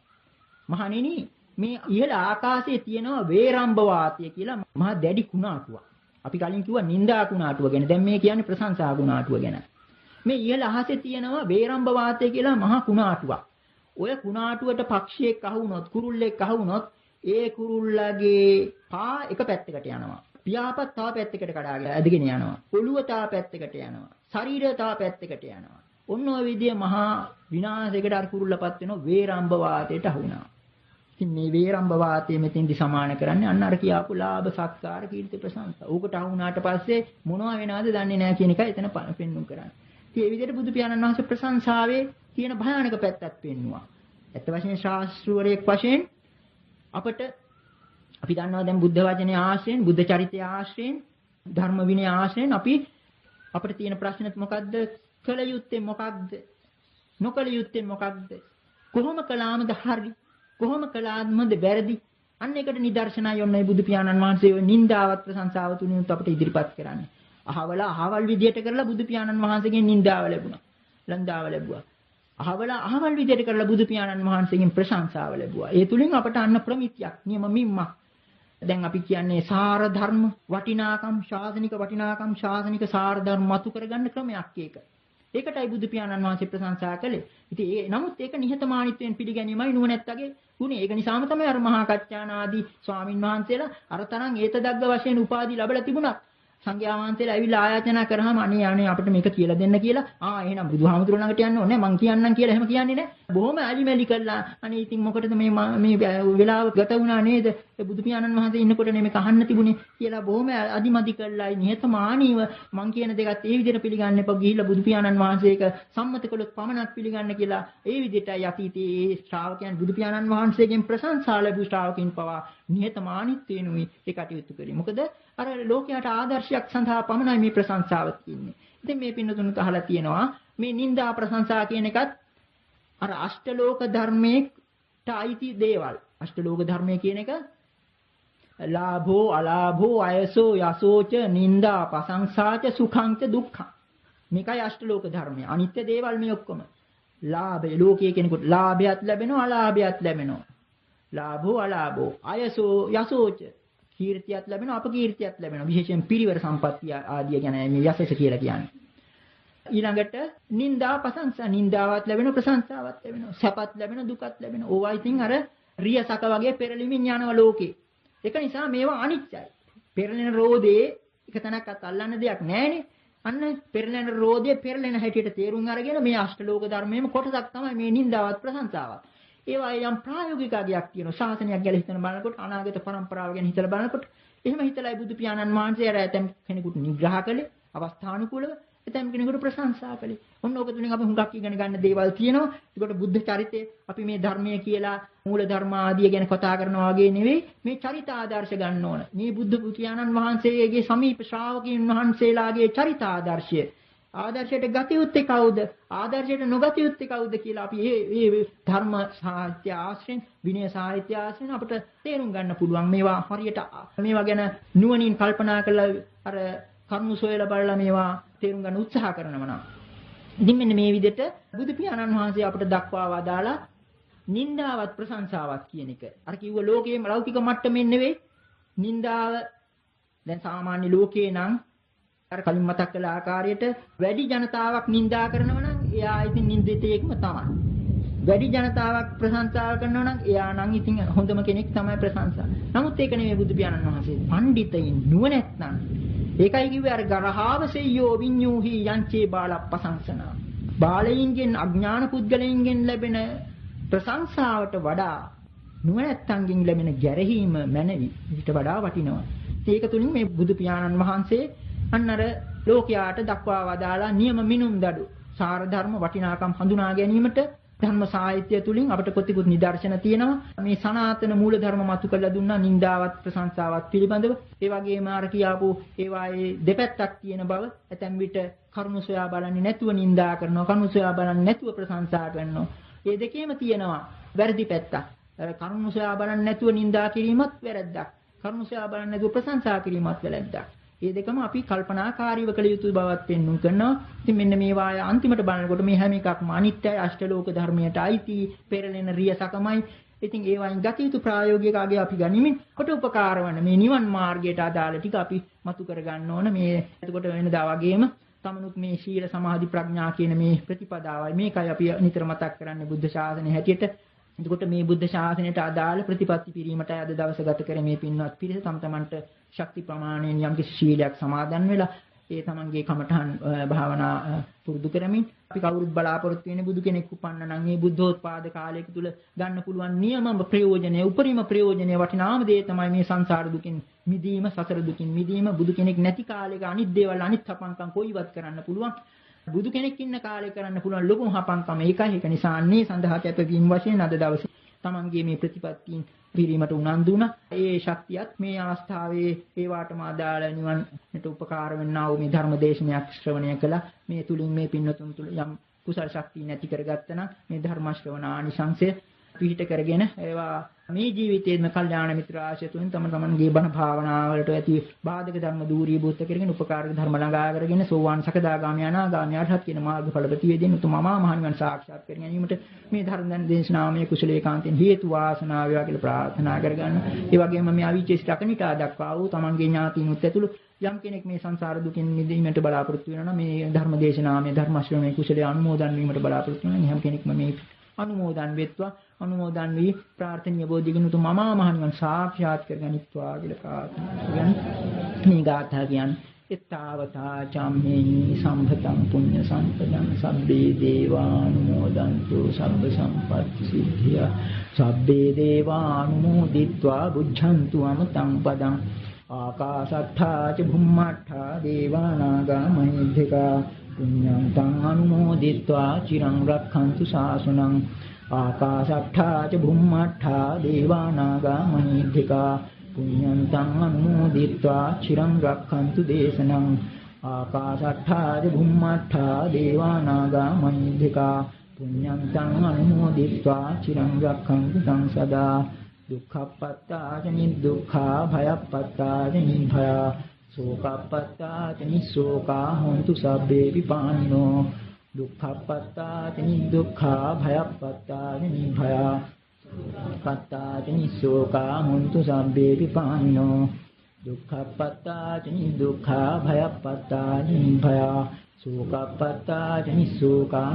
මහණෙනි මේ ඉහළ ආකාශයේ තියෙනවා වේරම්භ වාතය කියලා මහා දැඩි කුණාටුවක්. අපි කලින් කිව්වා නිന്ദා කුණාටුව ගැන. දැන් මේ කියන්නේ ප්‍රශංසා කුණාටුව ගැන. මේ ඉහළ අහසේ තියෙනවා වේරම්භ වාතය කියලා මහා කුණාටුවක්. ඔය කුණාටුවට පක්ෂියෙක් අහුනොත්, කුරුල්ලෙක් අහුනොත්, ඒ කුරුල්ලගේ පා එක පැත්තකට යනවා. පියාපත් තව පැත්තකට කඩාගෙන ඇදගෙන යනවා. ඔළුව තව පැත්තකට යනවා. ශරීරය තව පැත්තකට යනවා. ඔන්න ඔය විදිය මහා විනාශයකට අර කුරුල්ලපත් වෙන වේරම්භ වාතයට අහුණා. ඉතින් මේ වේරම්භ වාතය මෙතෙන්දි සමාන කරන්නේ අන්න අර කියාපු ලාභ සත්කාර කීර්ති ප්‍රශංසා. ඌකට අහුණාට පස්සේ මොනවා වෙනවද දන්නේ නැහැ කියන එකයි එතන පෙන්වුම් කරන්නේ. ඉතින් මේ විදිහට බුදු පියාණන් වහන්සේ ප්‍රශංසාවේ තියෙන භයානක පැත්තක් පෙන්වුවා. ඇත්ත වශයෙන් ශාස්ත්‍රවරයෙක් වශයෙන් අපට අපි දන්නවා දැන් බුද්ධ වචනේ ආශ්‍රයෙන්, බුද්ධ චරිතය ආශ්‍රයෙන්, ධර්ම විනය ආශ්‍රයෙන් අපිට තියෙන ප්‍රශ්නෙත් මොකද්ද? කල යුත්තේ මොකක්ද? නොකල යුත්තේ මොකක්ද? කොහොම කළාමද හරි? කොහොම කළාමද වැරදි? අන්න ඒකට නිදර්ශනයි ඔන්නයි බුදු පියාණන් වහන්සේ ඔය නින්දාවත් ප්‍රශංසාව තුනිනුත් අපිට ඉදිරිපත් කරන්නේ. අහවල් විදියට කරලා බුදු පියාණන් වහන්සේගෙන් නින්දාව ලැබුණා. ලන්දාව ලැබුවා. අහවල් විදියට කරලා බුදු පියාණන් වහන්සේගෙන් ප්‍රශංසාව ලැබුවා. ඒ තුලින් අපට අන්න ප්‍රමිතියක්, නියම මිම්මක්. දැන් අපි කියන්නේ සාර ධර්ම වටිනාකම්, ශාසනික වටිනාකම්, ශාසනික සාර ධර්ම මතු කරගන්න ක්‍රමයක් ඒක. ඒකටයි බුදු පියාණන් වහන්සේ ප්‍රශංසා කළේ. ඉතින් නමුත් ඒක නිහතමානීත්වයෙන් පිළිගැනීමයි නුවණැත්තගේ ගුණය. ඒක නිසාම තමයි අර මහා කච්චාන ආදී ස්වාමින් වහන්සේලා අර තරම් ඒතදග්ග වශයෙන් උපාධි ලැබලා තිබුණත් සංඝයා වහන්සේලා ඇවිල්ලා ආයාචනා කරාම අනේ අපිට මේක කියලා දෙන්න කියලා එහෙනම් බුදුහාමුදුරුවෝ ළඟට යන්න ඕනේ මං කියන්නම් කියලා එහෙම කියන්නේ නැහැ. බොහොම ඇලිමැලි කළා. අනේ ඉතින් මොකටද මේ වෙලාව ගත වුණා නේද? බුදු පියාණන් වහන්සේ ඉන්නකොට මේක අහන්න තිබුණේ කියලා බොහොම අදිමදි කළා. නිහතමානීව මං කියන දෙකත් ඒ විදිහට පිළිගන්න එපා. ගිහිල්ලා බුදු පියාණන් වහන්සේක සම්මත කළොත් පමණක් පිළිගන්න කියලා ඒ විදිහටයි අතීතයේ ශ්‍රාවකයන් බුදු පියාණන් වහන්සේගෙන් ප්‍රශංසා ලැබු ශ්‍රාවකින් පවා නිහතමානීත්වයෙන්ුයි ඒ කටයුතු කරේ. මොකද අර ලෝකයට ආදර්ශයක් සඳහා පමණයි මේ ප්‍රශංසාව තියෙන්නේ. ඉතින් මේ පින්නතුණුත් අහලා තියෙනවා මේ නිന്ദා ප්‍රශංසා කියන එකත් අර අෂ්ටලෝක ධර්මයේට අයිති දේවල්. අෂ්ටලෝක ධර්මය කියන එක ලාභෝ අලාභෝ අයසෝ යසෝච නිന്ദා ප්‍රශංසාච සුඛංච දුක්ඛං. මේකයි අෂ්ටලෝක ධර්මය. අනිත්‍ය දේවල් මේ ඔක්කොම. ලාභය ලෝකයේ කෙනෙකුට ලාභයත් ලැබෙනවා අලාභයත් ලැබෙනවා. ලාභෝ අලාභෝ අයසෝ යසෝච කීර්තියක් ලැබෙනවා අපකීර්තියක් ලැබෙනවා. විශේෂයෙන් පිරිවර සම්පත්තිය ආදිය ගැන මේ යසස කියලා කියන්නේ. ඊළඟට නිന്ദා ප්‍රශංසා නිന്ദාවත් ලැබෙනවා ප්‍රශංසාවත් ලැබෙනවා. සැපත් ලැබෙනවා දුකත් ලැබෙනවා. ඕවා ඉතින් අර රියසක වගේ පෙරලිමින් යනවා ලෝකේ. ඒක නිසා මේවා අනිත්‍යයි. පෙරලෙන රෝදේ එක තැනක්වත් අල්ලන්න දෙයක් නැහැනේ. අන්න පෙරලෙන රෝදේ පෙරලෙන හැටියට තේරුම් අරගෙන මේ අෂ්ටලෝක ධර්මයේම කොටසක් තමයි මේ නිന്ദාවත් ප්‍රශංසාවත්. ඒවා යම් ප්‍රායෝගික අගයක් තියෙනවා. ශාසනයක් ගැන හිතන බලනකොට අනාගත પરම්පරාව ගැන හිතලා බලනකොට එහෙම හිතලායි බුදු පියාණන් වහන්සේ අර ඇතම් කෙනෙකුට නිග්‍රහ කළේ අවස්ථානුකූලව ඇතම් කෙනෙකුට ප්‍රශංසා කළේ. ඔන්න ඕක තුලින් අපි හුඟක් ඉගෙන ගන්න දේවල් තියෙනවා. ඒකට බුද්ධ චරිතය අපි මේ ධර්මය කියලා මූල ධර්ම ආදිය ගැන කතා කරනවා වගේ නෙවෙයි මේ චරිත ආදර්ශ ගන්න ඕන. මේ බුද්ධ පියාණන් වහන්සේගේ සමීප ශ්‍රාවකයන් වහන්සේලාගේ චරිත ආදර්ශය ආදර්ශයට ගත යුත්තේ කවුද? ආදර්ශයට නොගත යුත්තේ කවුද කියලා අපි මේ ධර්ම සාහිත්‍ය ආශ්‍රයෙන්, විනය සාහිත්‍ය ආශ්‍රයෙන් අපිට තේරුම් ගන්න පුළුවන්. මේවා හරියට මේවා ගැන නුවණින් කල්පනා කරලා අර කරුණු සොයලා බලලා මේවා තේරුම් ගන්න උත්සාහ කරනවා නම්. ඉතින් මෙන්න මේ විදිහට බුදු පියාණන් වහන්සේ අපිට දක්වා වදාලා නිന്ദාවත් ප්‍රශංසාවත් කියන එක. අර කිව්ව ලෝකයේ ලෞකික මට්ටමින් නෙවෙයි. නිന്ദාව දැන් සාමාන්‍ය ලෝකේ නම් අර කලින් මතක් කළ ආකාරයට වැඩි ජනතාවක් නිඳා කරනවා නම් එයා ඉතින් නින්දිතයෙක්ම තමයි. වැඩි ජනතාවක් ප්‍රශංසා කරනවා නම් එයා නම් ඉතින් හොඳම කෙනෙක් තමයි ප්‍රශංසා. නමුත් ඒක නෙමෙයි බුදු පියාණන් වහන්සේ. පඬිතයින් නුවණැත්නම්. ඒකයි කිව්වේ අර ගරහාවසෙය්‍යෝ විඤ්ඤූහි යංචේ බාලප්පසංසනා. බාලයින්ගෙන් අඥාන පුද්ගලයින්ගෙන් ලැබෙන ප්‍රශංසාවට වඩා නුවණැත්තන්ගෙන් ලැබෙන ගැරහීම මැනවි ඊට වඩා වටිනවා. ඒක තුලින් මේ බුදු පියාණන් වහන්සේ අන්නර ලෝකයාට දක්වා වදාලා නියම මිනුම් දඩු සාර ධර්ම වටිනාකම් හඳුනා ගැනීමට ධර්ම සාහිත්‍ය තුලින් අපිට කොතිකුත් නිදර්ශන තියෙනවා. මේ සනාතන මූල ධර්ම මතු කරලා දුන්නා නිന്ദාවත් ප්‍රශංසාවත් පිළිබඳව. ඒ වගේම අර කියාපු ඒවායේ දෙපැත්තක් තියෙන බව ඇතැම් විට කරුණු සොයා බලන්නේ නැතුව නිന്ദා කරනවා, කරුණු සොයා බලන්නේ නැතුව ප්‍රශංසා කරනවා. මේ දෙකේම තියෙනවා වැරදි පැත්තක්. කරුණු සොයා බලන්නේ නැතුව නිന്ദා කිරීමත් වැරද්දක්. කරුණු සොයා බලන්නේ නැතුව ප්‍රශංසා කිරීමත් වැරද්දක්. මේ දෙකම අපි කල්පනාකාරීව කළ යුතු බවත් පෙන්වුම් කරනවා. ඉතින් මෙන්න මේවා අන්තිමට බලනකොට මේ හැම එකක්ම අනිත්‍යයි අෂ්ටලෝක ධර්මයට අයිති පෙරලෙන රියසකමයි ඉතින් ඒ වයින් ගත යුතු ප්‍රායෝගික අගය අපි ගනිමින් කොට උපකාර වන මේ නිවන් මාර්ගයට අදාළ ටික අපි මතු කර ගන්න ඕන. මේ එතකොට වෙනදා වගේම තමනුත් මේ සීල සමාධි ප්‍රඥා කියන මේ ප්‍රතිපදාවයි මේකයි අපි නිතර මතක් කරන්නේ බුද්ධ ශාසනය හැටියට. එතකොට මේ බුද්ධ ශාසනයට අදාළ ප්‍රතිපත්ති පිරීමට අද දවස ගත කර මේ පින්වත් පිරිස තම තමන්ට ශක්ති ප්‍රමාණයෙන් යම්කිසි ශීලයක් සමාදන් වෙලා ඒ තමන්ගේ කමඨහන් භාවනා පුරුදු කරමින් අපි කවුරුත් බලාපොරොත්තු වෙන්නේ බුදු කෙනෙක් උපන්න නම් මේ බුද්ධෝත්පාද කාලයක තුල ගන්න පුළුවන් නියමම ප්‍රයෝජනය උපරිම ප්‍රයෝජනය වටිනාම දේ තමයි මේ සංසාර දුකින් මිදීම සසර දුකින් මිදීම. බුදු කෙනෙක් නැති කාලයක අනිත් දේවල් අනිත් හපංකම් කොයිවත් කරන්න පුළුවන්. බුදු කෙනෙක් ඉන්න කාලේ කරන්න පුළුවන් ලොකුම හපංකම ඒකයි. ඒක නිසා අන්නේ සඳහා කැපවීම වශයෙන් අද දවසේ තමන්ගේ මේ ප්‍රතිපත්තියින් පිරීමට උනන්දු වුණා. ඒ ශක්තියත් මේ අවස්ථාවේ ඒ වාටම අදාළ නිවන්ට උපකාර වෙන්නා වූ මේ ධර්ම දේශනයක් ශ්‍රවණය කළා. මේ තුලින් මේ පින්වතුන් තුල යම් කුසල ශක්තිය නැති කරගත්තා නම් මේ ධර්ම ශ්‍රවණ ආනිසංසය පිහිට කරගෙන ඒවා මේ ජීවිතයේම කල්යාණ මිත්‍ර ආශ්‍රය තුලින් තම තමන්ගේ බණ භාවනාවලට ඇති බාධක ධර්ම දූරීභූත කරගෙන උපකාරක ධර්ම ළඟා කරගෙන සෝවාන් සකදාගාමී අනාගාමී අරහත් කියන මාර්ගඵල ප්‍රතිවේදීන් උතුම් මහා නිවන් සාක්ෂාත් කර ගැනීමට මේ ධර්ම දේශනාමය කුසලේකාන්තෙන් හේතු වාසනා වේවා කියලා ප්‍රාර්ථනා කරගන්න. ඒ වගේම මේ අවීචේසිත අකනිකා දක්වා වූ තමන්ගේ ඥාතීනුත් ඇතුළු යම් කෙනෙක් මේ සංසාර දුකින් මිදීමට බලාපොරොත්තු වෙනවා නම් මේ ධර්ම දේශනාමය ධර්ම ශ්‍රවණයේ කුසලයේ අනුමෝදන් වීමට බලාපොරොත්තු වෙනවා නම් හැම කෙනෙක්ම මේ අනුමෝදන් වෙත්වා අනුමෝදන් වී ප්‍රාර්ථනීය බෝධිගුණ උතුම් මමා මහ නිවන් සාක්ෂාත් කරගනිත්වා කියලා ප්‍රාර්ථනා කරගෙන මේ ගාථා කියන්නේ එත්තාවතා චම්මේහි සම්භතං පුඤ්ඤ සම්පදං සබ්බේ දේවානුමෝදන්තු සබ්බ සම්පත්ති සිද්ධියා සබ්බේ දේවානුමෝදිත්වා බුද්ධන්තු අමතං පදං ආකාශට්ඨා ච භුම්මට්ඨා දේවානාගා මහිද්దికා පුඤ්ඤං තං අනුමෝදිත්වා චිරං රක්ඛන්තු ශාසනං ආකාශට්ඨා ච භුම්මට්ඨා දේවානාගා මහිද්దికා පුඤ්ඤං තං අනුමෝදිත්වා චිරං රක්ඛන්තු දේශනං ආකාශට්ඨා ච භුම්මට්ඨා දේවානාගා මහිද්దికා පුඤ්ඤං තං අනුමෝදිත්වා චිරං රක්ඛන්තු තං සදා දුක්ඛප්පත්තා ච නිදුක්ඛා භයප්පත්තා ච නිභයා සෝකප්පත්තා ච නිසෝකා හොන්තු සබ්බේ විපානිනෝ දුක්ඛප්පත්තා ච නිදුක්ඛා භයප්පත්තා ච නිභයා පත්තා ච නිසෝකා හොන්තු සබ්බේ විපානිනෝ දුක්ඛප්පත්තා ච නිදුක්ඛා භයප්පත්තා ච නිභයා සෝකප්පත්තා ච නිසෝකා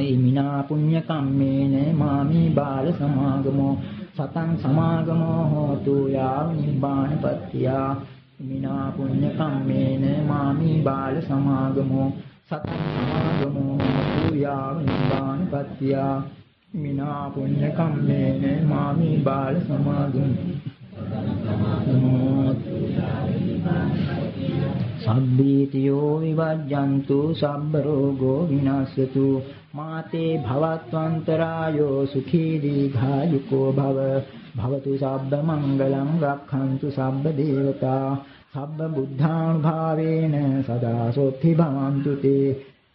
ඉමිනා පුඤ්ඤ කම්මේන මාමි බාල සමාගමෝ සතං සමාගමෝ හෝතු යාව නිබ්බානපත්තියා ඉමිනා පුඤ්ඤ කම්මේන මාමි බාල සමාගමෝ සතං සමාගමෝ හෝතු යාව නිබ්බානපත්තියා ඉමිනා පුඤ්ඤ කම්මේන මාමි බාල සමාගමෝ සබ්බීතියෝ විවජ්ජන්තු සබ්බ රෝගෝ විනාශයතු මාතේ භවත්වන්තරායෝ සුඛී දීඝායුකෝ භව භවතු සබ්බ මංගලං රක්ඛන්තු සබ්බ දේවතා සබ්බ බුද්ධානුභාවේන සදා සොත්ති භවන්තු තේ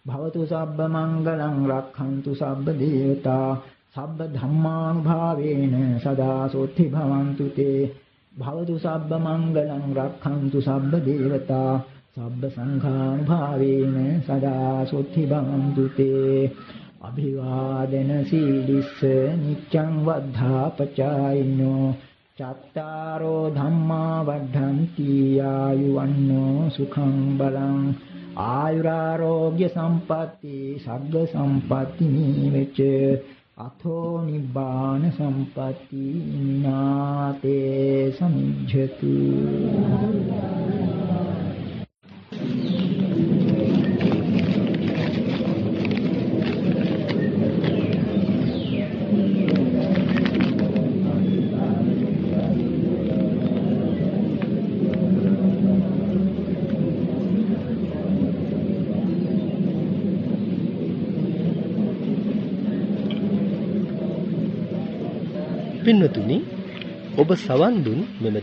භවතු සබ්බ මංගලං රක්ඛන්තු සබ්බ දේවතා සබ්බ ධම්මානුභාවේන සදා සොත්ති භවන්තු තේ භවතු සබ්බ මංගලං රක්ඛන්තු සබ්බ දේවතා සබ්බ සංඝානුභාවේන සදා සොත්ති භවන්තු තේ අභිවාදන සීලිස්ස නිච්ඡං වද්ධාපචායිනෝ චත්තාරෝ ධම්මා වද්ධන්ති ආයුවන්නෝ සුඛං බලං ආයුරාෝග්‍ය සම්පatti සග්ග සම්පatti නිවෙච්ච අතෝ නිබ්බාන සම්පatti නාතේ සමිජ්ජතු පින්වතුනි ඔබ සවන් දුන් මෙම